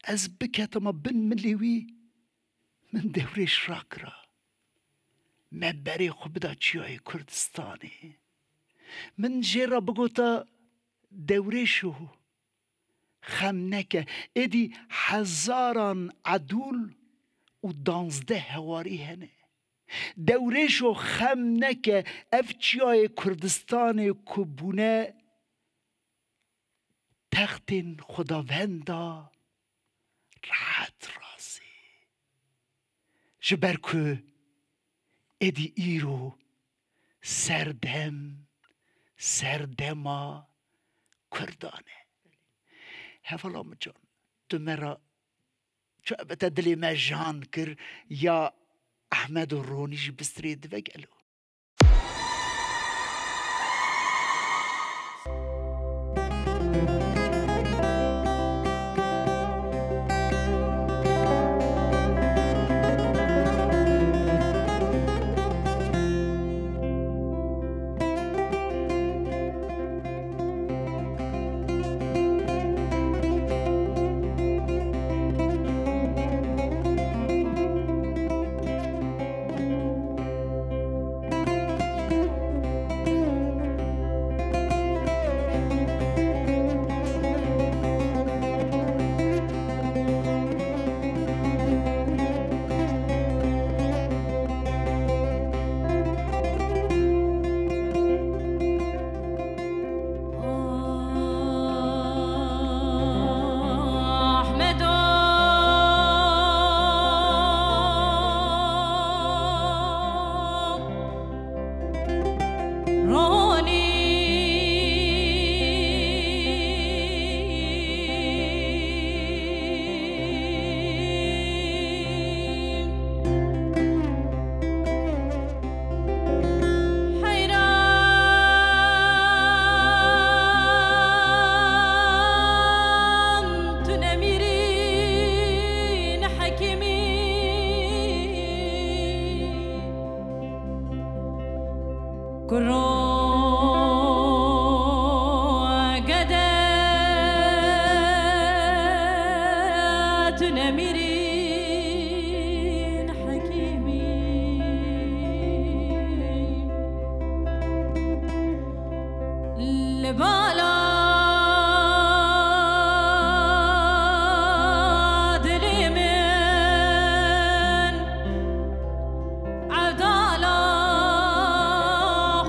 از بکتا ما بن ملیوی من دورش راکرا ما بری خوب دا چیای کردستانی من جیرا بگوتا دورشو خم نکه ایدی هزاران عدول و 12 هواری هنه دورشو خم نکه اف چیای کردستان کبونه تخت خداوندا راحت رازی جبر که ایدی ایرو سردما کردانه هفلام جان تو مرا چو ابتا دلی ما جان کر یا احمد و رونیش بسترید وگلو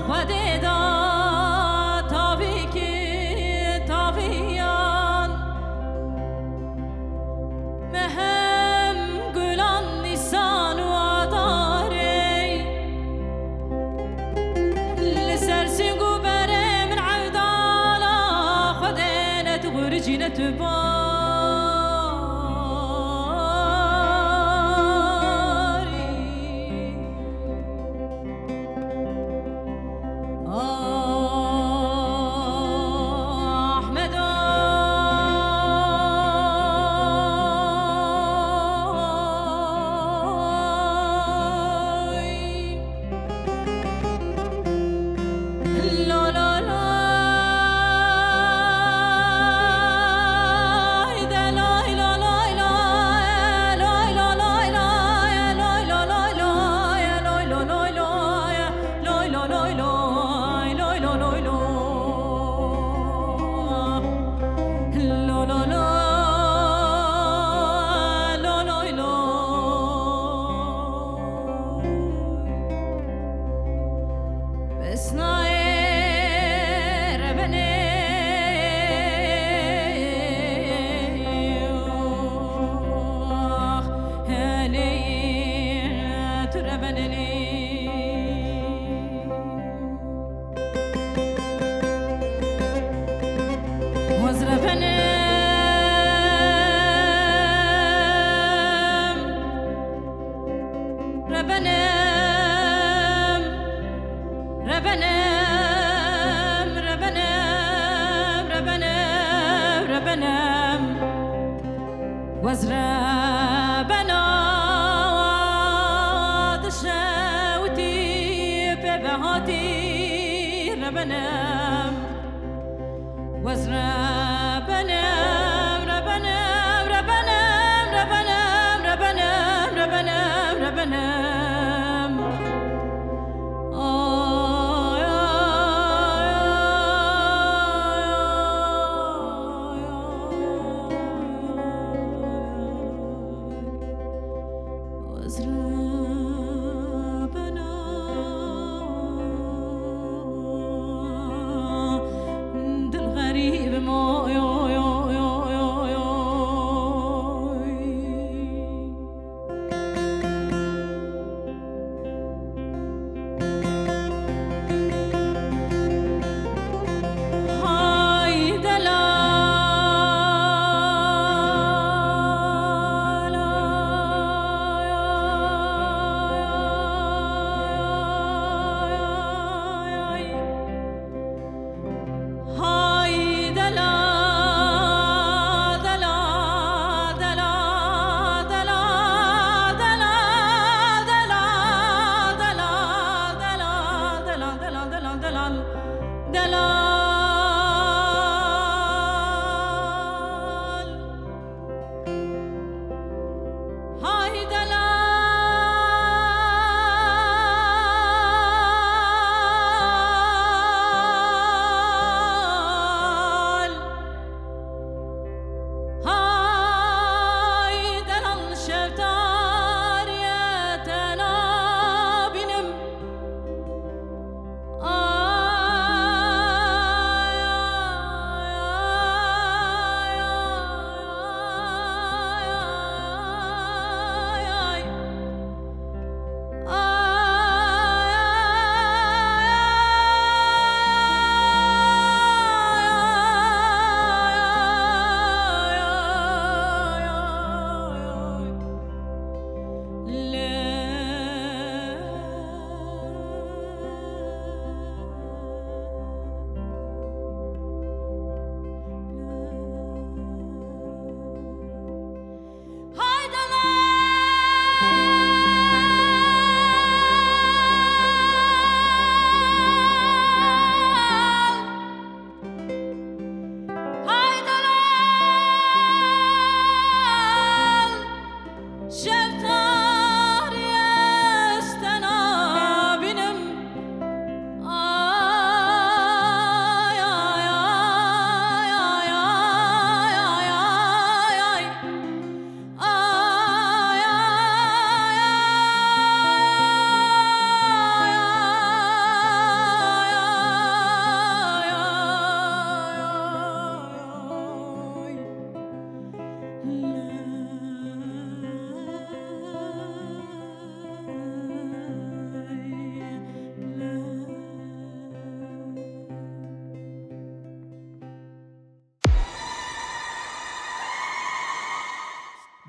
خود بنم وزرا بنم ربنم ربنم ربنم ربنم ربنم ربنم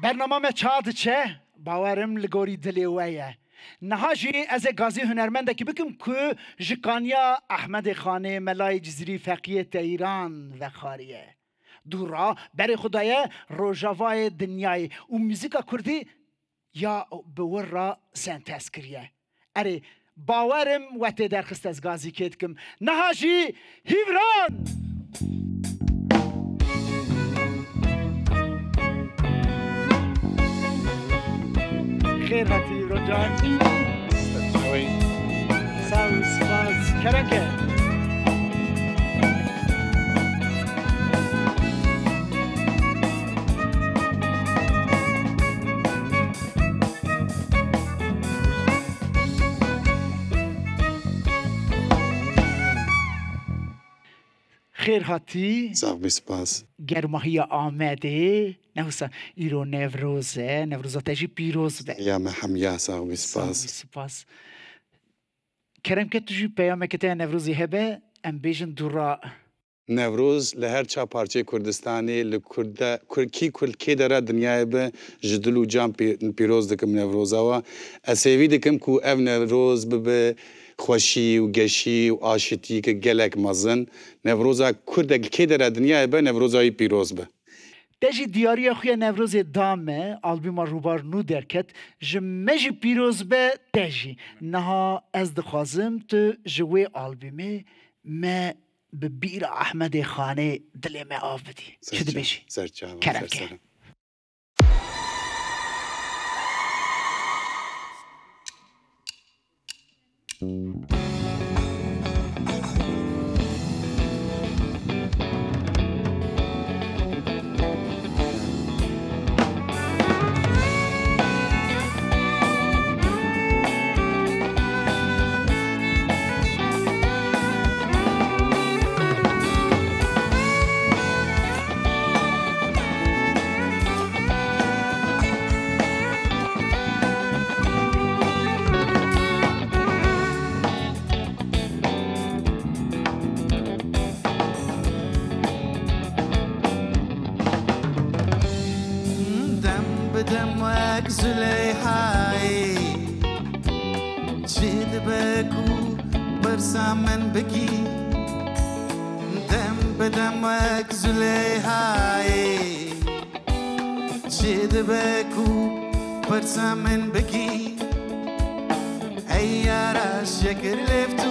برنامه چاد چه باورم لگوری دلی ویه نهاجی از گازی هنرمنده که بکم که جکانیا احمد خانه ملای جزیری فقیه ایران و خاریه دورا بر خدای روژاوای دنیای و موزیکا کردی یا بور را سنتس کریه اره باورم و تی درخست از گازی کت کم نهاجی هیوران خیر هاتی رجان ساوی سپاس کرنکه خیر هاتی ساوی سپاس گرماهی آمده نوسا ایرو نوروزه نوروزا تجی پیروز ده یا محمیا ساوی سپاس سپاس کرم که تجی پیامه که ته نوروزی هبه ام بیجن دورا نوروز لهر چا پارچه کردستانی کی داره دنیای به جدلو جام پیروز دکم نوروزا و اسیوی دکم کو او نوروز به خوشی و گشی و آشتی که گلک مزن نوروزا کرد کی داره دنیای به نوروزای پیروز به تجی دیاری خوی نوروز دامه آلبوم روبار نو درکت جمجی پیروز به تجی نها از دخوازم تو جوی آلبومه ما ببیر احمد خانه دل ما آف بدی چه دبیشی کرم که دمك زليحاي جد بكو برسام من بكي دم بدمك زليحاي جد بكو برسام من بكي ايارا شكر لفتو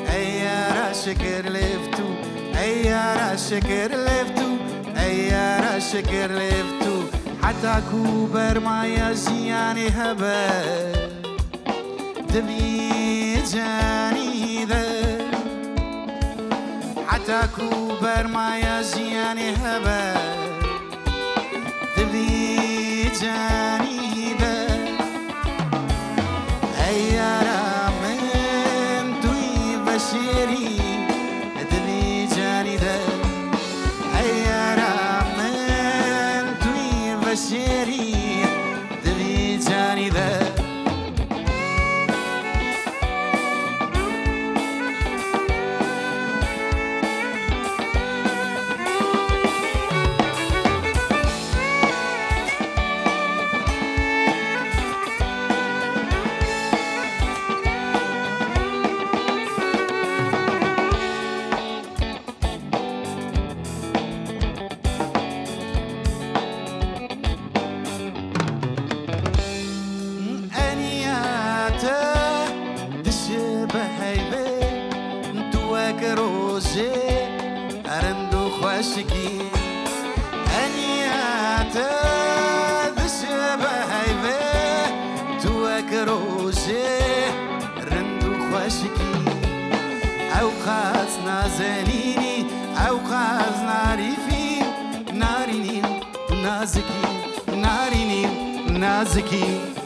ايارا شكر لفتو ايارا شكر لفتو ايارا شكر لفتو حتى كوبر ما يجياني هبا دبي جاني ذا حتى كوبر ما يجياني هبا دبي جاني ذا أيارا من توي بشيري دبي جاني ذا أيارا بشيري دبي جاني ذا نازكي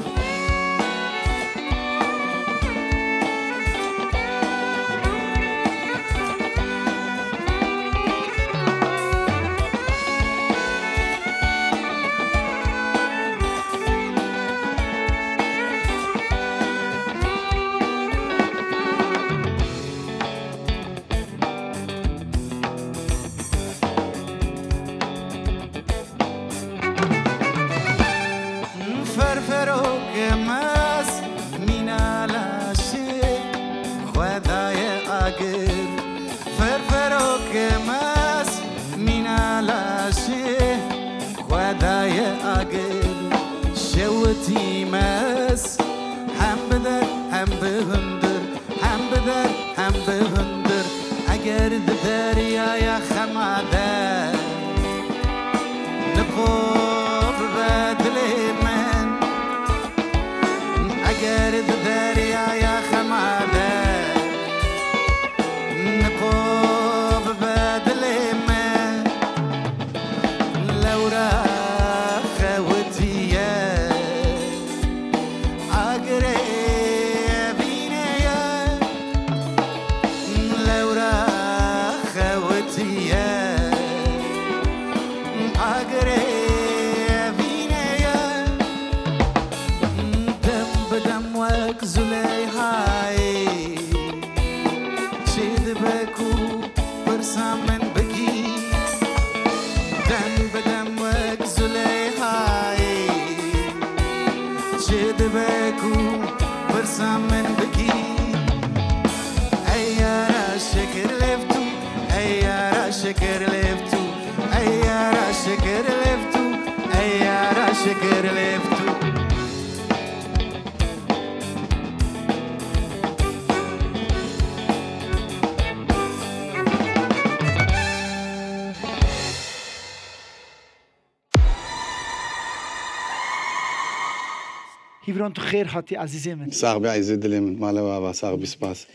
هیبران تو خیر هاتی عزیزی من ساق عزیز دل من مالا بابا ساق بسپاس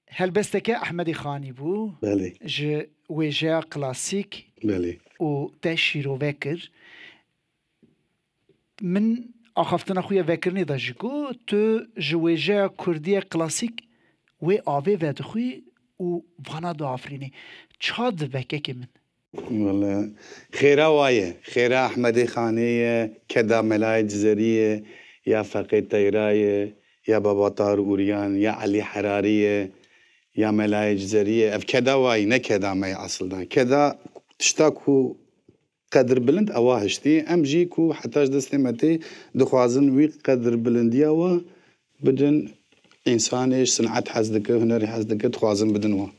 هلبسته که احمدی خانی بو بله ج ویجه کلاسیک بله و ده شیرو وکر من آخفتنا خوی وکرنی دا جگو تو جویجه کردی کلاسیک و آوه ود خوی و وانا دو آفرینی چاد بکه که من والله خيرا وايه خيرا احمدي خانيه كدا ملاي جزريه يا فقيد طيرايه يا بابا طار اوريان يا علي حراريه يا ملاي جزريه اف كدا واي نه كدا ما اصلا كدا تشتاكو قدر بلند اواهشتي امجيكو حتى دستمتي دخوازن وي قدر بلنديا و بدن انسانيش صنعت حزدك هنري حزدك تخوازن بدن و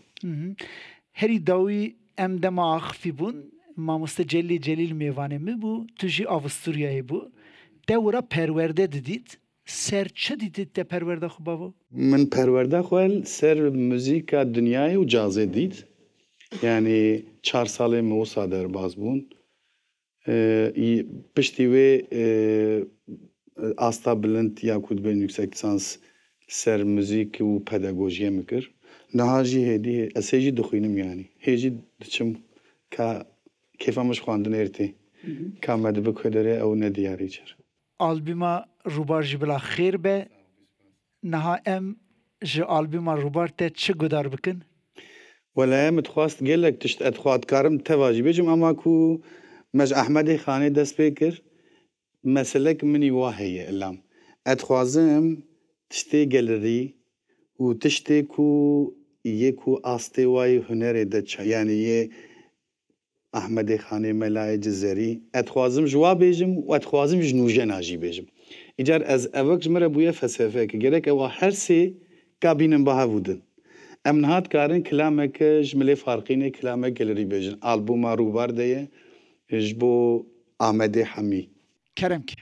هری داوی ام دما اخفی بون ماموست جلیل میوانه می بو تو جی آوستوریایی بو دورا پرورده دیدید سر چه دیدید ده پرورده خوب باو؟ من پرورده خوال سر موزیک دنیای و جازه دید یعنی 4 ساله موسا در باز بون پشتی وی آستا بلند یا کود بین yüksek lisans سر موزیک و پداگوژی میکر نهاجی هدی اسیجی دخوینم یعنی هیجی دچم که کیفا مش خواندن ارتی که مد بکدره او ندیاری چر آلبوما روبار جبلا خیر به نها ام ج آلبوما روبار ته چه گدار بکن ولا متخواست گلک تشت اتخواد کارم تواجی بجم اما کو مج احمدی خانی دست بکر مسلک منی واهیه الام اتخوازم تشتی گلری و تشتی کو یکو آسته وای هنر دچ یعنی یه احمد خانی ملای جزری اتخوازم جواب بیجم و اتخوازم جنوجه ناجی بیجم ایجار از اوک جمره بویه فلسفه که گرک او هر سی کابینم با بودن ام نهاد کارن کلامه که جمله فارقینه کلامه گلری بیجن آلبوم روبار دیه جبو احمد حمی کرم که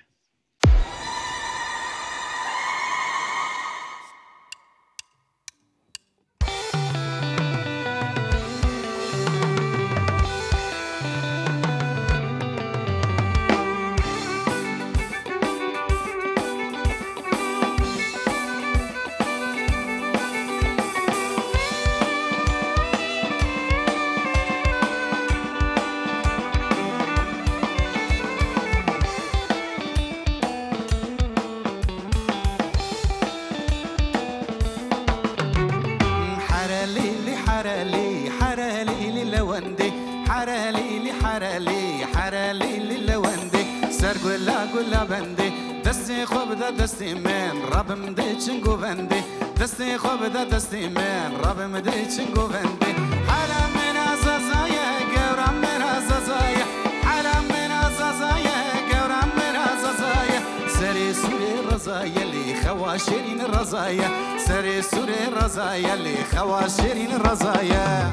دستی من ربم دی چنگو بندی دستی خوب دا دستی من ربم دی چنگو بندی حالا من ازازایه گورم من ازازایه حالا من ازازایه گورم من ازازایه سری سوری رضایه لی خواشرین رضایه سری سوری رضایه لی خواشرین رضایه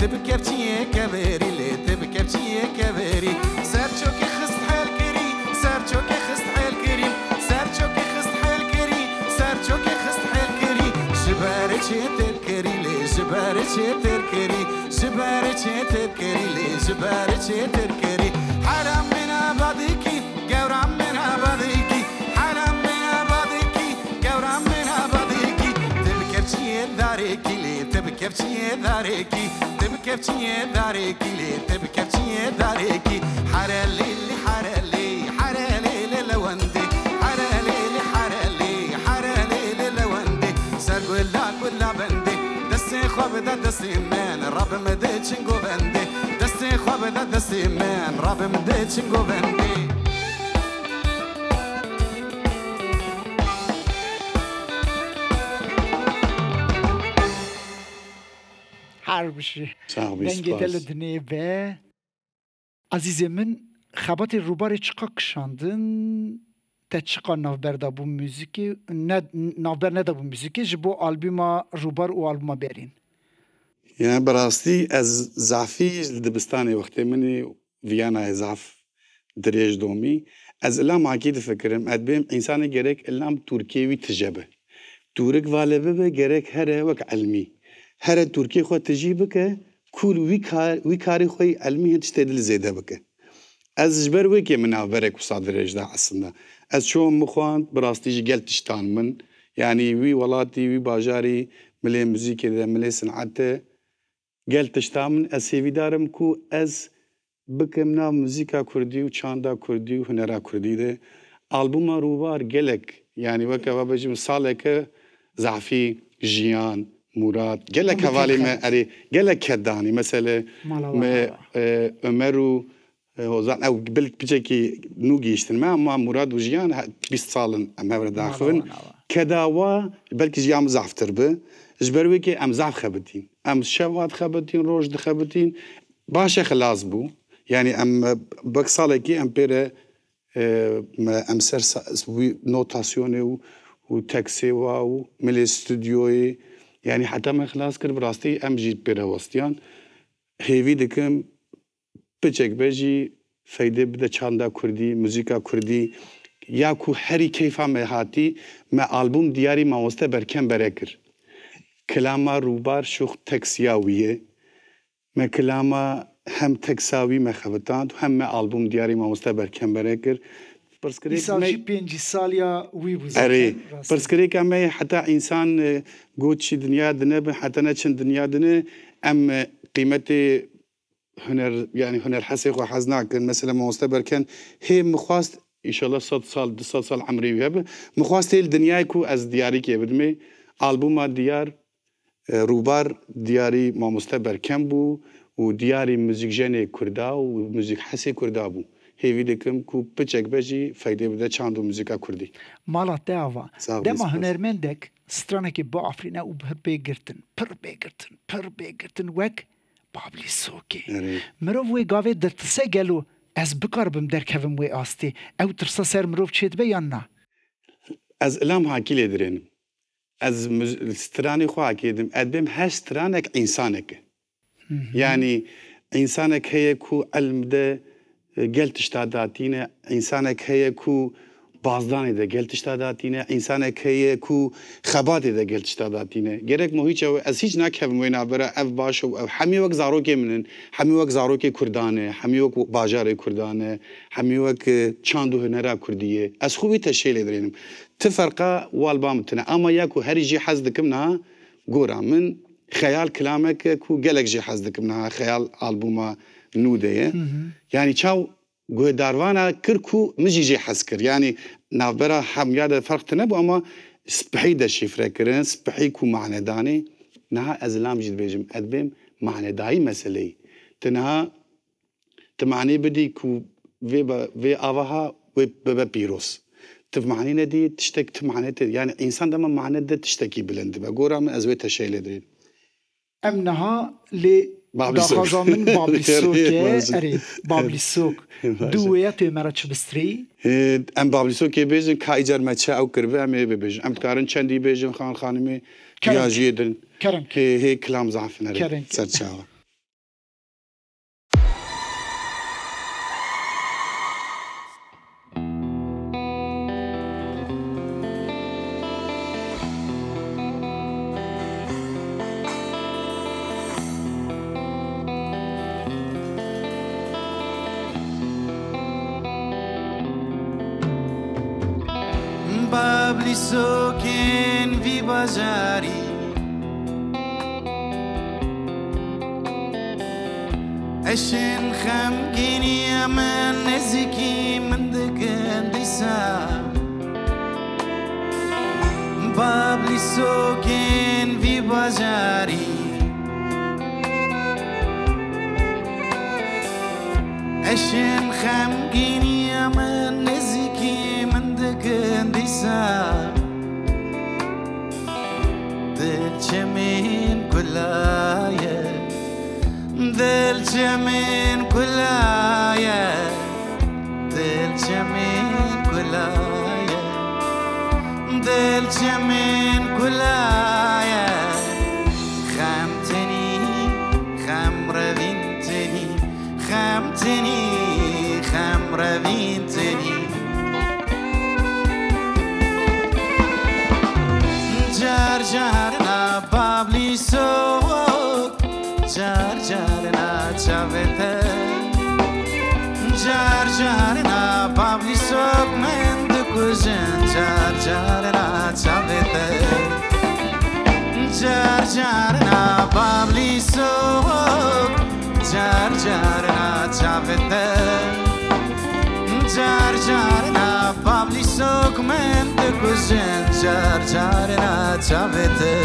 تبكبتي كبيري لي تبكبتي كبيري سرچوك خست حال كري سرچوك خست حال كري سرچوك خست حال كري سرچوك خست حال كري جبارتي تركري لي جبارتي تركري جبارتي تركري لي جبارتي تركري حرام من بعديكي قورام من بعديكي حرام من بعديكي قورام من بعديكي تبكبتي داريكي لي تبكبتي داريكي تبكبتي داريكي لي تبكبتي داريكي حرالي لي حرالي حرالي لوندي حرالي لي حرالي حرالي لوندي سرقوا لا كل بندي دستي خوب دا دستي من رب مدي تشنقو بندي دستي خوب دا دستي من رب مدي تشنقو بندي حرب شي صاحبي دنگی دل سپاس دنیا به عزیز من خبات روباری چقا کشاندن تا چقا نافبر دا بو موزیکی نافبر ندا بو موزیکی جبو آلبوما روبار و آلبوما برین يعني براستي از زعفي دبستاني وقتي مني فيانا زعف دريج دومي از الام اكيد فكرم ادبيم انساني جريك الام تركيوي تجربه تورك والبه جريك هره وك علمي هره تركي خو تجيبك كل وي كاري خوي علمي تشتدل زيده بك از جبر وكي من افرك وصادرج دا aslında از شو مخوان براستي جل تشتان من يعني وي ولاتي وي باجاري ملي موزيكي ملي صنعته گل تشتامن از سیویدارم کو از بکم نا موزیکا کردی و چاندا کردی و هنرا کردی ده آلبوم روبار گلک یعنی وکا بجم ساله که زعفی جیان مراد گلک حوالی ما اری گلک کدانی مثلا ما عمر و هوزان او بلک بچکی نوگیشتن ما مراد و جیان 20 سالن امهور داخلن کداوا بلک جیام زعفتر به جبروي كي ام زعف خبتين ام شوات خبتين روج دخبتين باشا خلاص بو يعني ام بكسالكي ام بيرا ام سر نوتاسيوني و تاكسي و ملي استوديوي يعني حتى ما خلاص كر براستي ام جيت بيرا وستيان هيفي دكم بچك بجي فايده بدا چاندا كردي موزيكا كردي ياكو هري كيفا مهاتي ما البوم دياري ما وسته بركم بركر كلاما روبار شوخ تكسياوية ما كلاما هم تكساوي ما خبطان هم ألبوم دياري ما مستبر كم بركر سالشي بينجي ساليا ويبوز أري برسكريك أما حتى إنسان قوتشي دنيا دنيا حتى نتشن دنيا دنيا أم قيمتي هنر يعني هنر حسيق وحزناك مثلا ما مستبر كان هي مخواست إن شاء الله 100 سال 200 سال عمري وياه مخواست الدنيا يكو از دياري كي بدمي ألبوم ديار روبار دياري ما مستبر كم بو و دياري موزيك جاني كردا و موزيك حسي كردا بو هي فيديكم كو بچك بجي فايده بده چاندو موزيكا كردي مالا داوا دما هنرمندك سترانكي بو افرينا و بيگرتن پر بيگرتن وك بابلي سوكي مروف وي گاوي درتسه گلو از بكاربم دركوم وي آستي او ترسا سر مروف چيت بيانا از الام حاكي لدرين از ستراني خو اكيدم ادبم هسترانك انسانك يعني انسانك هي كو علم ده قلت اشتاداتينا انسانك هي كو بازداني ده قلت اشتاداتينا انسانك هي كو خباتي ده قلت اشتاداتينا جرك مو هيك از هيك ناكهم وين برا اف باش او حمي وك زاروكي منن حمي وك زاروكي كردانه حمي وك باجاري كردانه حمي وك چاندو هنرا كرديه از خوبي تشيل درينم تفرقه والبامتنا اما ياكو هريجي حزدكمنا غورا من خيال كلامك كو قالك جي حزدك منها خيال ألبوما نودية يعني تشاو قوي داروانا كركو مجي جي حزكر يعني نافبرا حميادة فرق تنبو أما سبحي دا شي فريكرين سبحي كو معنى داني نها أزلام جيد بيجم أدبيم معنى داي مسلي تنها تمعني بدي كو في آواها وبابا بيروس تفمعني ندي تشتك تمعني يعني إنسان دما معنى دا تشتكي بلند بقورا من أزويتها شي لدرين امنها ل داخل من بابليسوك اري بابليسوك دويات مراتش بستري ام بابليسوك بيجن كايجر ماتشا او كربا مي بيجن ام كارن چندي بيجن خان خانمي ياجيدن هي كلام زعفنا سرچاوا بابلی سوکن وی بازاری اشن خمگینی من نزیکی من دکن دیسا بابلی سوکن وی بازاری اشن خمگینی من نزیکی من دکن دیسا دل چمین کلایه من كلايا دلچه من كلايا دلچه من كلايا خمتني خمربينتني خمتني خمربينتني جار جارنا بابلي سوق جار جارنا چاوته جار جارنا بابلي سوق من دکوژن جار جارنا چاوته جار جارنا بابلي سوق جار جارنا چاوته جار جارنا بابلي سوق من دکوژن جار جارنا چاوته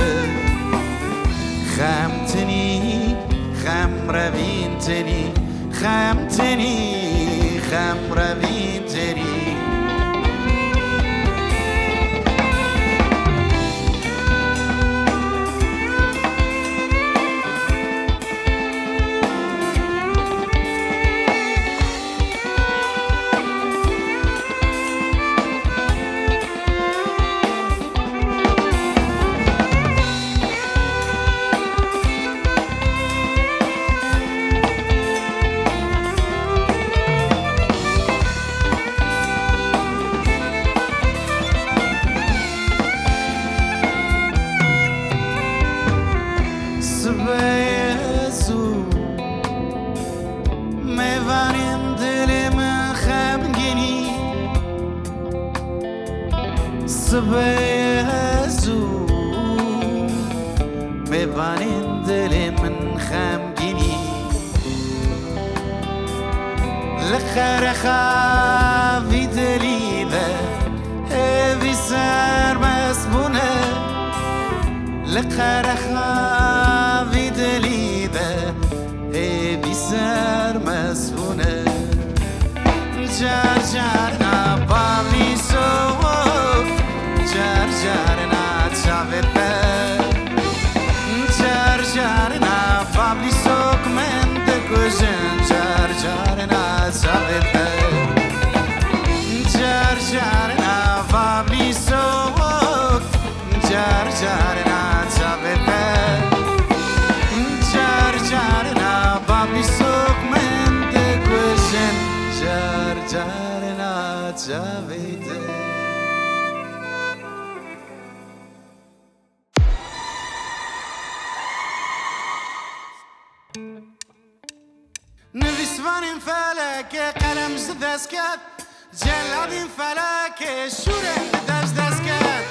خمتني خمربينتني خمتني خمربينتني سبيزو مبانين دلي من خامجيني لخرخا في دليلة هذي سار مسبونة لخرخا في دليلة هذي سار مسبونة جار جارنا بابلي سوق جار جارنا چاوته جار جارنا بابلي سوق من دکوژن جار جارنا چاوته جار جارنا بابلي سوق جار جارنا چاوته جار جارنا بابلي سوق من دکوژن جار جارنا چاوته نفسفان فلك قلم زدسكت جلاد فلك شورن دزدسكت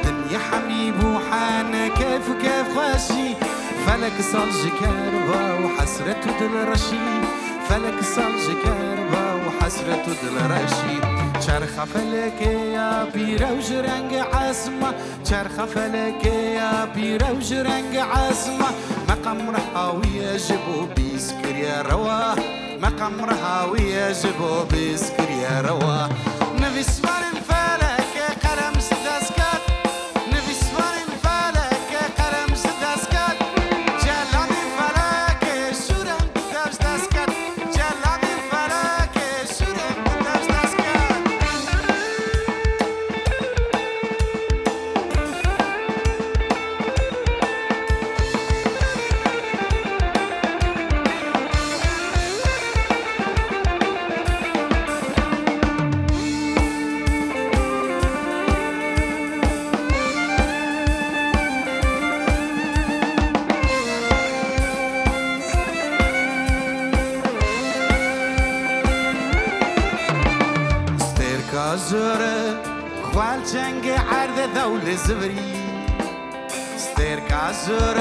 دنيا حميب وحانا كيف خوشي فلك صلج كربا وحسرة دل رشي فلك صلج كربا وحسرة دل رشي چرخ فلك يا بيروج رنگ عاصمة چرخ فلك يا بيروج رنگ عاصمة مقام رهاوي يجبو بيسكر يا روا مقام رهاوي يجبو بيسكر يا روا نبي سوار فلك قلم سدسكت نبي سوار فلك قلم سدسكت جلاد فلك شورم درس دسكت جلاد فلك شورم درس دسكت ذول زبري ستيرك عزور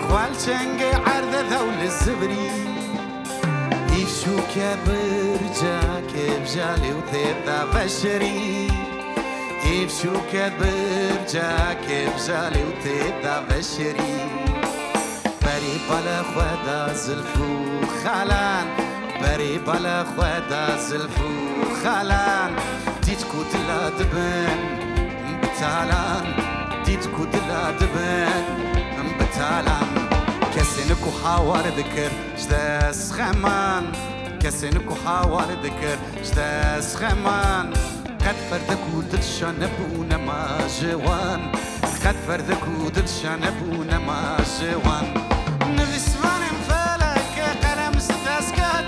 خوال چنگ عرض ذول الزبري يفشوك يا برجاك بجالي وثيبدا بشري يفشوك يا برجاك بجالي وثيبدا بشري بري بلا خدا زلفو خالان بري بلا خدا زلفو خالان ديتكو دلا دبن بتالان ديتكو دلا دبن بتالان كسنكو حوار ذكر جداس خمان كسنكو حوار ذكر جداس خمان قد فردكو دلشان بونا ما جوان قد فردكو دلشان بونا ما جوان نبي سمان فالك قلم ستاسكال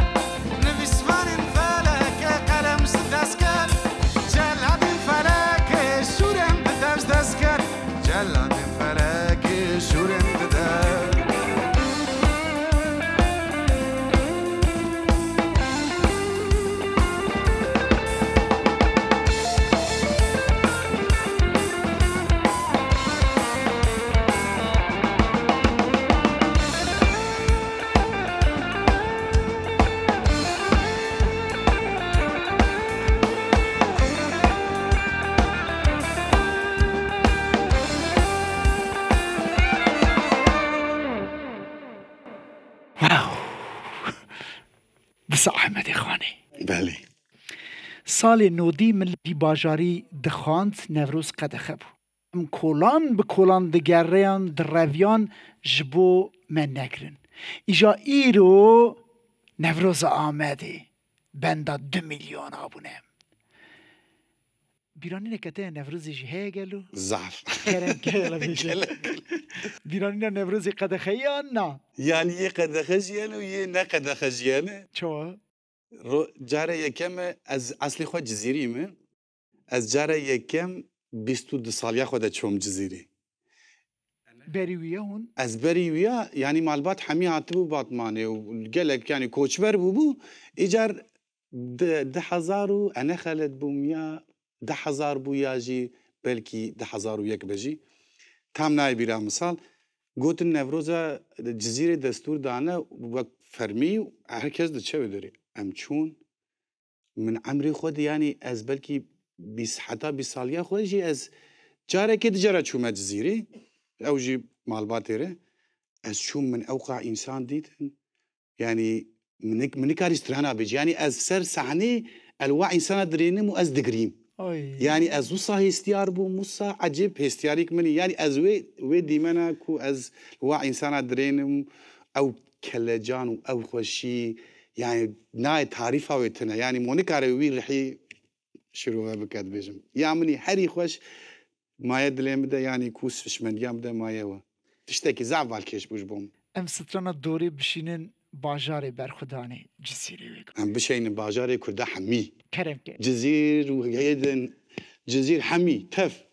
نبي سمان فالك قلم ستاسكال جلاد فالك شورم بداش داسكال جلاد فالك شورم بداش بس احمد خانی بله سال نودی من دی باجاری دخاند نوروز قدخه بو ام کولان به کولان دگریان درویان جبو من نگرن ایجا ایرو نوروز آمده بنده 2 میلیون آبونه بیرانی نکته نوروزی جهه گلو زعف کرم گلو بیشه بیرانی نوروزی قدخه یا نه يعني يه قد خجيانه ويه نقد خجيانه چوا جاره یکم از اصلی خود جزیری من از جاره یکم 22 سالیا خود چوم جزیری بریویه هون از بریویا يعني مالبات حمی هاتبو باطمانه وقالك يعني كوچبر بو اجار 10,000 انا خالد بوميا 10,000 بوياجي بلكي 10,001 بجي تام ناي بيرا مثال قلت النفروزة جزيرة دستور دانا وقت فرمي هركز ده چه بداري ام چون من عمري خود يعني از بلكي حتى 20 ساليا خود جي از جاره كده جاره چوما جزيرة او جي مالباتيره از چون من اوقع انسان ديتن يعني من كاري استرهانا بيجي يعني از سر صحنه الواع انسان درينم و از دقريم يعني از وصا هستيار بو موسا عجيب هستياريك مني يعني از وي ديمانا كو از وا انسان درينم او كلجان او خوشي يعني ناي تعريفه ويتنا يعني مونيكاري وي رحي شروع بكات بيجم يعني حري خوش ما يدلم بدا يعني كوس فشمن يام بدا ما يوا تشتكي زعف بالكيش بوش بوم ام سترانا دوري بشينن باجاري برخداني جزيري ويك ام بشين باجاري كردا حمي كرم كي جزير وهيدن جزير حمي تف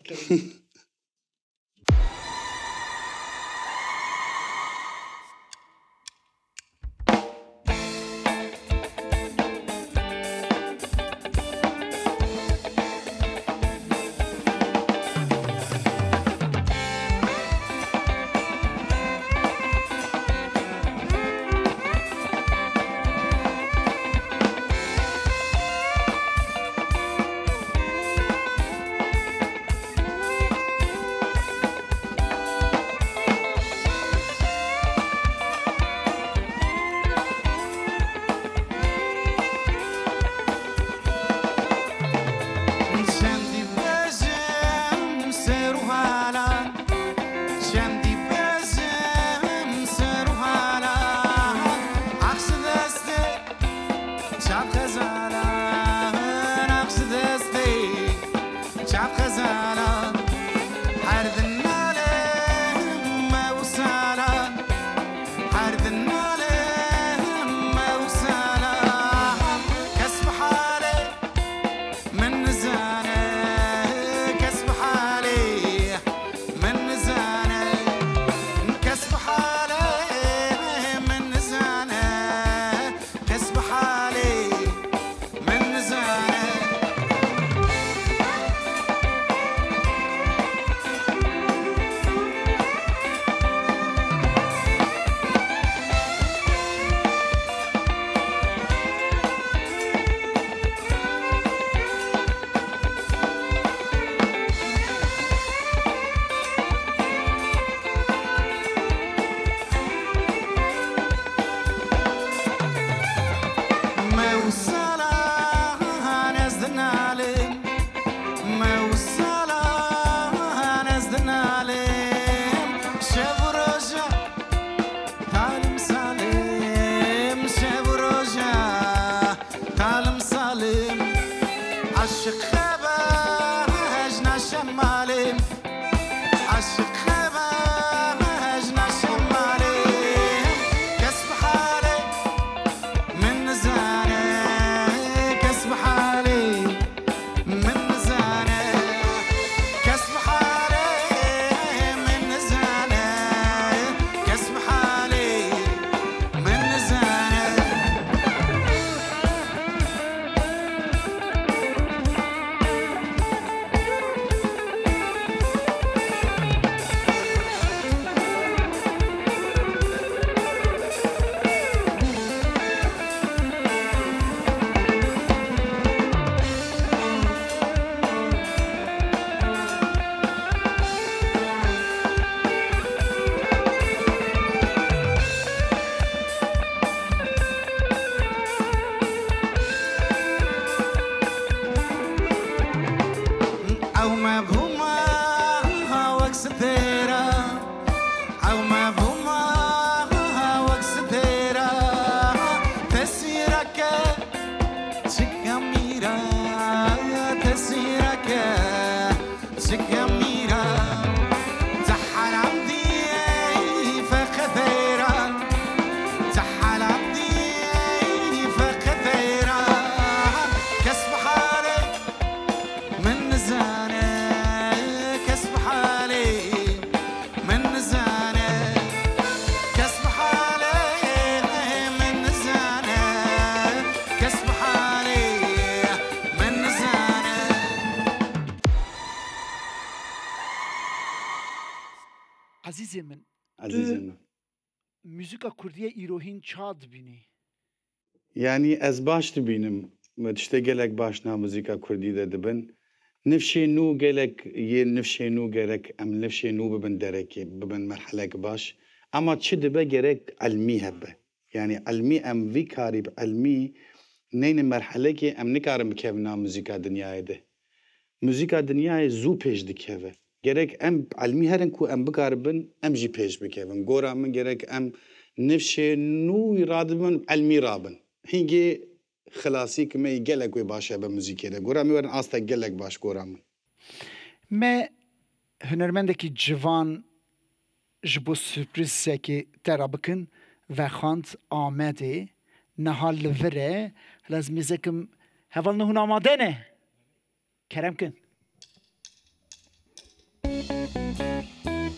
عليم عشق خباج نشم عليم كسب حالي من نزانه كسب حالي من نزانه كسب حالي من نزانه كسب حالي من نزانه أو مبهومة وكس ثيرة أو مبهومة وكس ثيرة تسيرك شكاميرا تسيرك شكاميرا زحل عبدي فخثيرة زحل عبدي فخثيرة كسب حالي من نزانه كسب حالي من نزانه كسب حالي من نزانه كسب حالي من نزانه عزیزی من عزیزم موزیکا کردیه ایروهین چاد بینی يعني از باش تبينم ما تشتغلك باش نا موسيقى كردية دبن نفشي نو قالك نفشي نو قالك ام نفشي نو ببن درك ببن مرحلة باش اما تشد بقرك علمي هبه يعني علمي ام في كارب علمي نين مرحلة ام نكارم كيف نا موسيقى دنيا ده موسيقى دنيا زو بيش دكيفه قالك ام علمي هرن كو ام بقاربن ام جي بيش بكيفن قورا من قالك ام نفشي نو يرادبن علمي رابن هيجي خلاصي كما يقلق باشا بموسيقى ده قرامي ورن آستا يقلق باش قرامي ما هنرمندکی جوان جبو سپریزه که ترا بکن و خاند آمده نهال لوره لازم یزکم هول نهون آماده نه کرم کن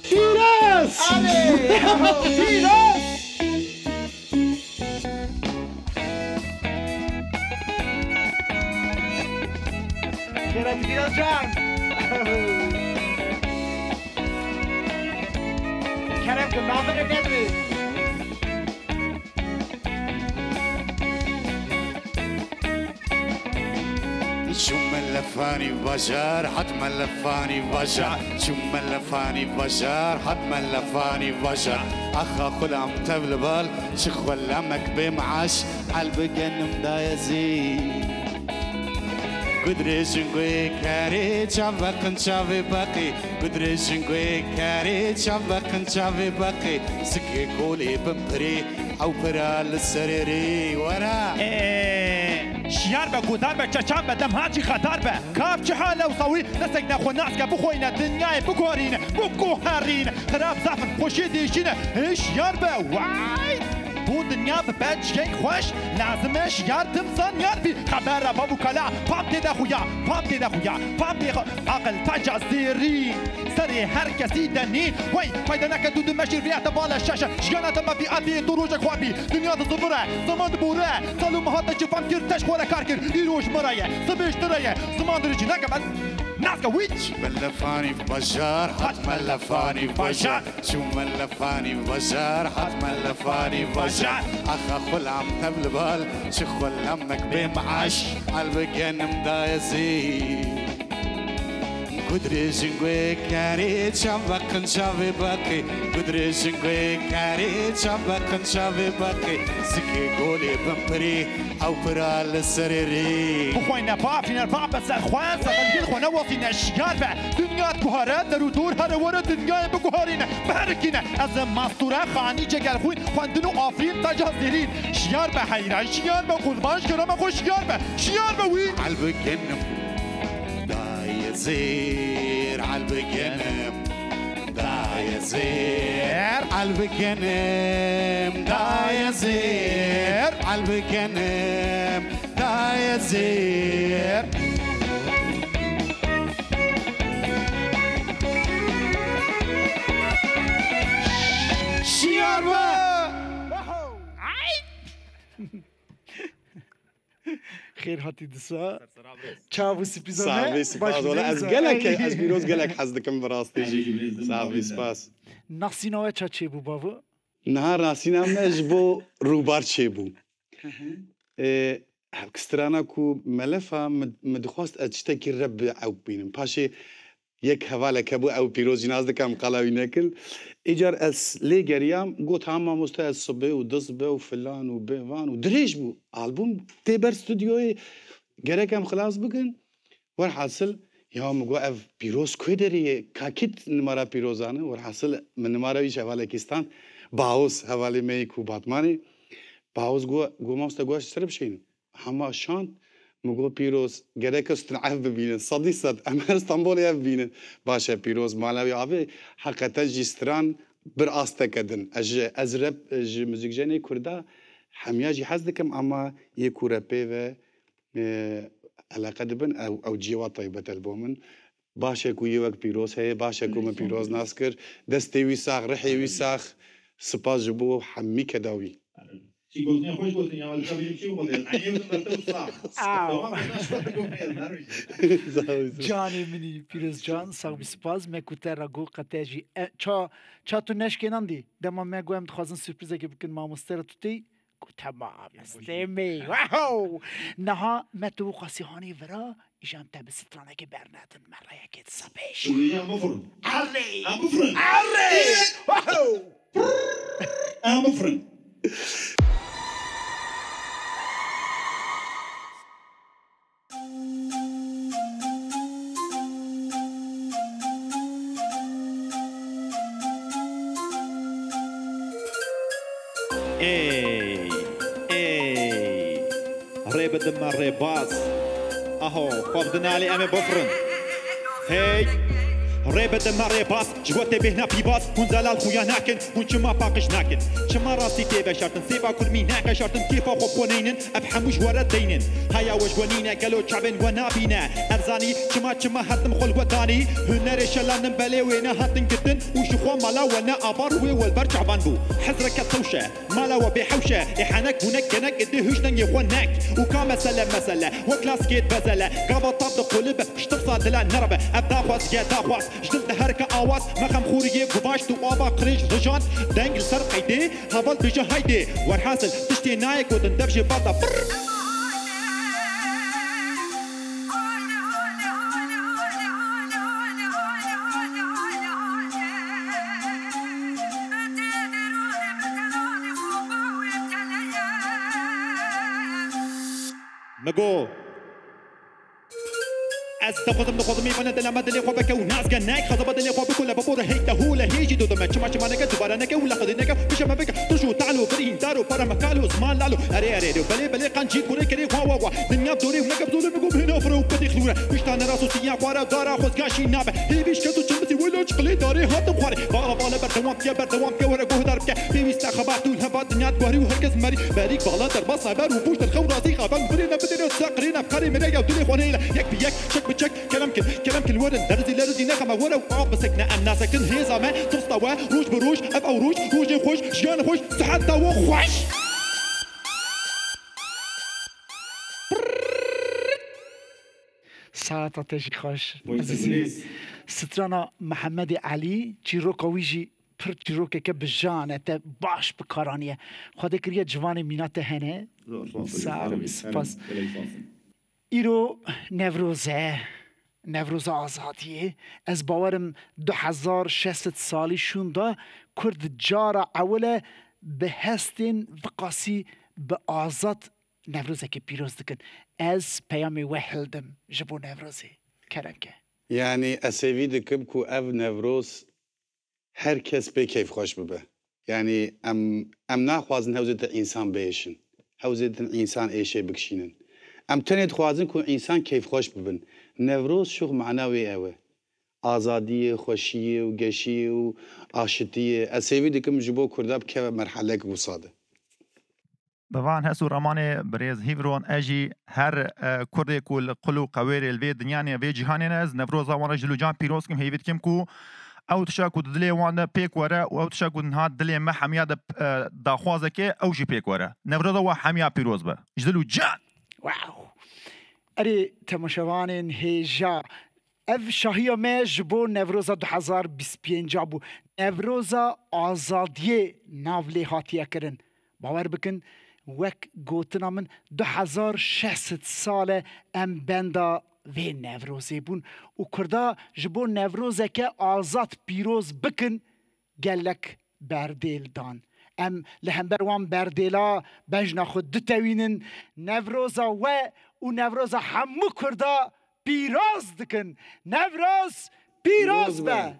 تیرس تیراس تیراس جان کرم کن نازنه نداری شو ملفاني بشر حد ملفاني بشر شو ملفاني بشر حد ملفاني بشر أخا خلام تبلبل شخ ولا مكبي معاش عالبقن مدايزي قدريشن قوي كاري شابقن شابي باقي قدريشن قوي كاري شابقن شابي باقي سكي قولي بمبري أو برال السريري ورا شیار به گودار به چشم به دم هاچی خطر به کاف چه حاله و صوی نسک نخو ناس که بخوینه دنیای بگورینه بگوهرینه خراب زفن خوشی دیشینه شیار به وای بو دنیا به بد شی خوش لازمه شیار تمسان یار بی خبر بابو کلا پاپ دیده خویا پاپ دیده خویا پاپ دیده عقل تجا زیری سری هر کسی دنی وای فایده نکدو دمشیر ریحت بالا شاشه شیانت ما فی آتی دروج خوابی دنیا زبره زمان بوره سالو مهات چه فهم کرد تشخوره کار کرد ایروش مرایه سبیش درایه زمان درجی نکبت ناسكا ويتش ملفاني بشر حد ملفاني بشر شو ملفاني بشر حد ملفاني بشر أخا خل عم تبلبل شخل أمك بمعاش عالبقين مدايزي قدري جنقوي كاري شابقن شابي باقي قدري جنقوي كاري شابقن شابي باقي سكي قولي بمبري أو برال السريري بخوينا بافينا بابا سخوان سغلقين خونا وفينا شيار با دنيا كهارات درو دور هر ورا دنيا بكهارينا بهركينا از ماستورا خاني جگل خوين خواندنو آفرين تجازيرين شيار با حيران شيار با قربان شكرا ما خوش شيار با وين عالبقين دايزي زير عالبقنم دايا زير عالبقنم دايا زير عالبقنم دايا زير خير هاتي دسا چاو سپیزانه صافي سپاس ولا از گلک از پیروز گلک حز دکم براستی صافي سپاس ناسیناوه چا چه بو بابا نهار ناسینام نجبو روبار چه بو کسترانا کو ملفا مدخواست اشتكي رب او بينم باشي یک حواله کبو او پیروز ناز دکم قلاوی نکل ایجار از لیگریام گوت همه مسته از صبح و دزبه و فلان و بیوان و دریج بو آلبوم تیبر استودیوی گرکم خلاص بکن ور حاصل یا مگو اف پیروز کوی داری کاکیت نمارا پیروزانه ور حاصل من نمارا ویش حواله کستان باوس حواله می کو باتمانی باوس گو مسته گوش سرب شین همه شانت مگو پیروز گرک استنعاف ببینن صدی صد اما استانبول یف بینن باشه پیروز مالوی آوی حقیقتا جیستران بر آسته کدن از رب موزیک جنی کرده همیاجی حز دکم اما یک رپی و علاقه دبن او جیوا طیبه البومن باشه کو یک پیروز هی باشه کو من پیروز ناسکر دستی وی ساخ رحی وی ساخ سپاس جبو حمی کداوی شي قلتني خوش قلتني يا ولد شباب شو قلت عيب مرتب صح جانی منی پیروز جان ساق بسپاس مکوتر راگو قتاجی چا تو نشکنندی دما مگویم خوازن سورپریزه که بکن ماموستر توتی گو تمام استمی واو نها متو قاسیهانی ورا ایشان تب سترانه که برناتن مرا یکیت سبیش علی واو مفرن ريب الدم الريباز اهو فضنا علي امي بفرن هي ريب الدم الريباز جوات بهنا في باص كون زلال خويا ناكن ونش ما باقش ناكن شما راسي تيبا شرطن سيبا كل مين هاكا شرطن كيفا خوبونينن ابحموش ورا دينن هيا وجوانينا قالوا شعبن ونابينا ارزاني شما هاتم خل وطاني هنر شلان بلي وينا هاتن قدن وشخوا مالا وانا ابار وي والبرج عبان بو حزرك الطوشه مالا وبحوشه احنك هناك هناك ادهوش نن يخونك وكما مسألة وكلاس كيت بزلة قابل طاب قلب اشتفصل دلا نربة ابدا خواس يا داخواس جدل هركة آواز مخم خورية قباش تو آبا قريش رجان دنجل سر قيدي هبل بجا هيدي ورحاصل تشتي نايك وتندبش باطا نقول از تخوضم نخوضم يمنا دلما دلي خوبك وناس جناك خضب دلي خوبك ولا بابور هيك تهولا هيجي دو دمت شما شما نك دوباره نك ولا خدينك مش ما بك تشو تعالوا برين دارو برا مكالو زمان لالو اري بلي بلي قنجي كوري كري وا دنيا بدوري ونك بدوري نقوم هنا فرو بدي خلونا مش تانا راسو سيا قوارا دارا خذ قاشي نابه هي بيش كتو تشمسي ولا شقلي داري هات بخاري بالا بردوام يا ورا قهر دربك بيست خبرتو الهبات دنيا بوري وهركز مري باريك بالا دربا صبر وبوش الخو راسي خبن برينا بدنا تسقرينا بخاري من يا دنيا خونيلا يك بيك شك بشك كلام كل ورد درزي نخمة ورا وقاف بسكنا الناس كن هي زمان تستوى روج بروج أب أو روج خوش شجان خوش صحة وخوش ساعة تجي خوش سترانا محمد علي چیروکا ویجی پر چیروکه که بجانه تا باش بکارانیه خود کریه جوان مینات هنه سپاس ایرو نوروز آزادیه از باورم 2600 سالی شونده کرد جارا اوله به هستین وقاسی به آزاد نوروزه که پیروز دکن از پیامی وحلدم جبو نوروزه کرم که یعنی اسیوی دکم کو او نوروز هر کس به کیف خوش ببه یعنی ام نخوازن هوزت انسان بیشن هوزت انسان ایشه بکشینن ام تنید خوازن کو انسان کیف خوش ببن نوروز شو معناوی اوه آزادی خوشی و گشی و آشتی اسیوی دکم جبو کرده بکه مرحله که وصاده بوان هسو رمان بريز هيفرون اجي هر كردي كل قلو قوير الفي دنياني في جهاني ناز نفروزا وانا جلو جان بيروسكم هيفيت كم كو او تشاكو دلي وانا بيك ورا او تشاكو نهاد دلي ما حميا داخوازك او جي بيك ورا نفروزا وا حميا بيروز با جدلو جان واو اري تماشوانين هيجا اف شاهيا ما جبو نوروزا 2025 بو نوروزا آزادی ناولی هاتیه کرن باور بکن وک گوتنا من 2600 ساله ام بندا وی نوروزی بون و کردا جبو نوروزه که آزاد پیروز بکن گلک بردیل دان ام لهمبر وان بردیلا بجنا خود دتوینن نوروزا و نوروزا همو کردا پیروز دکن نوروز پیروز به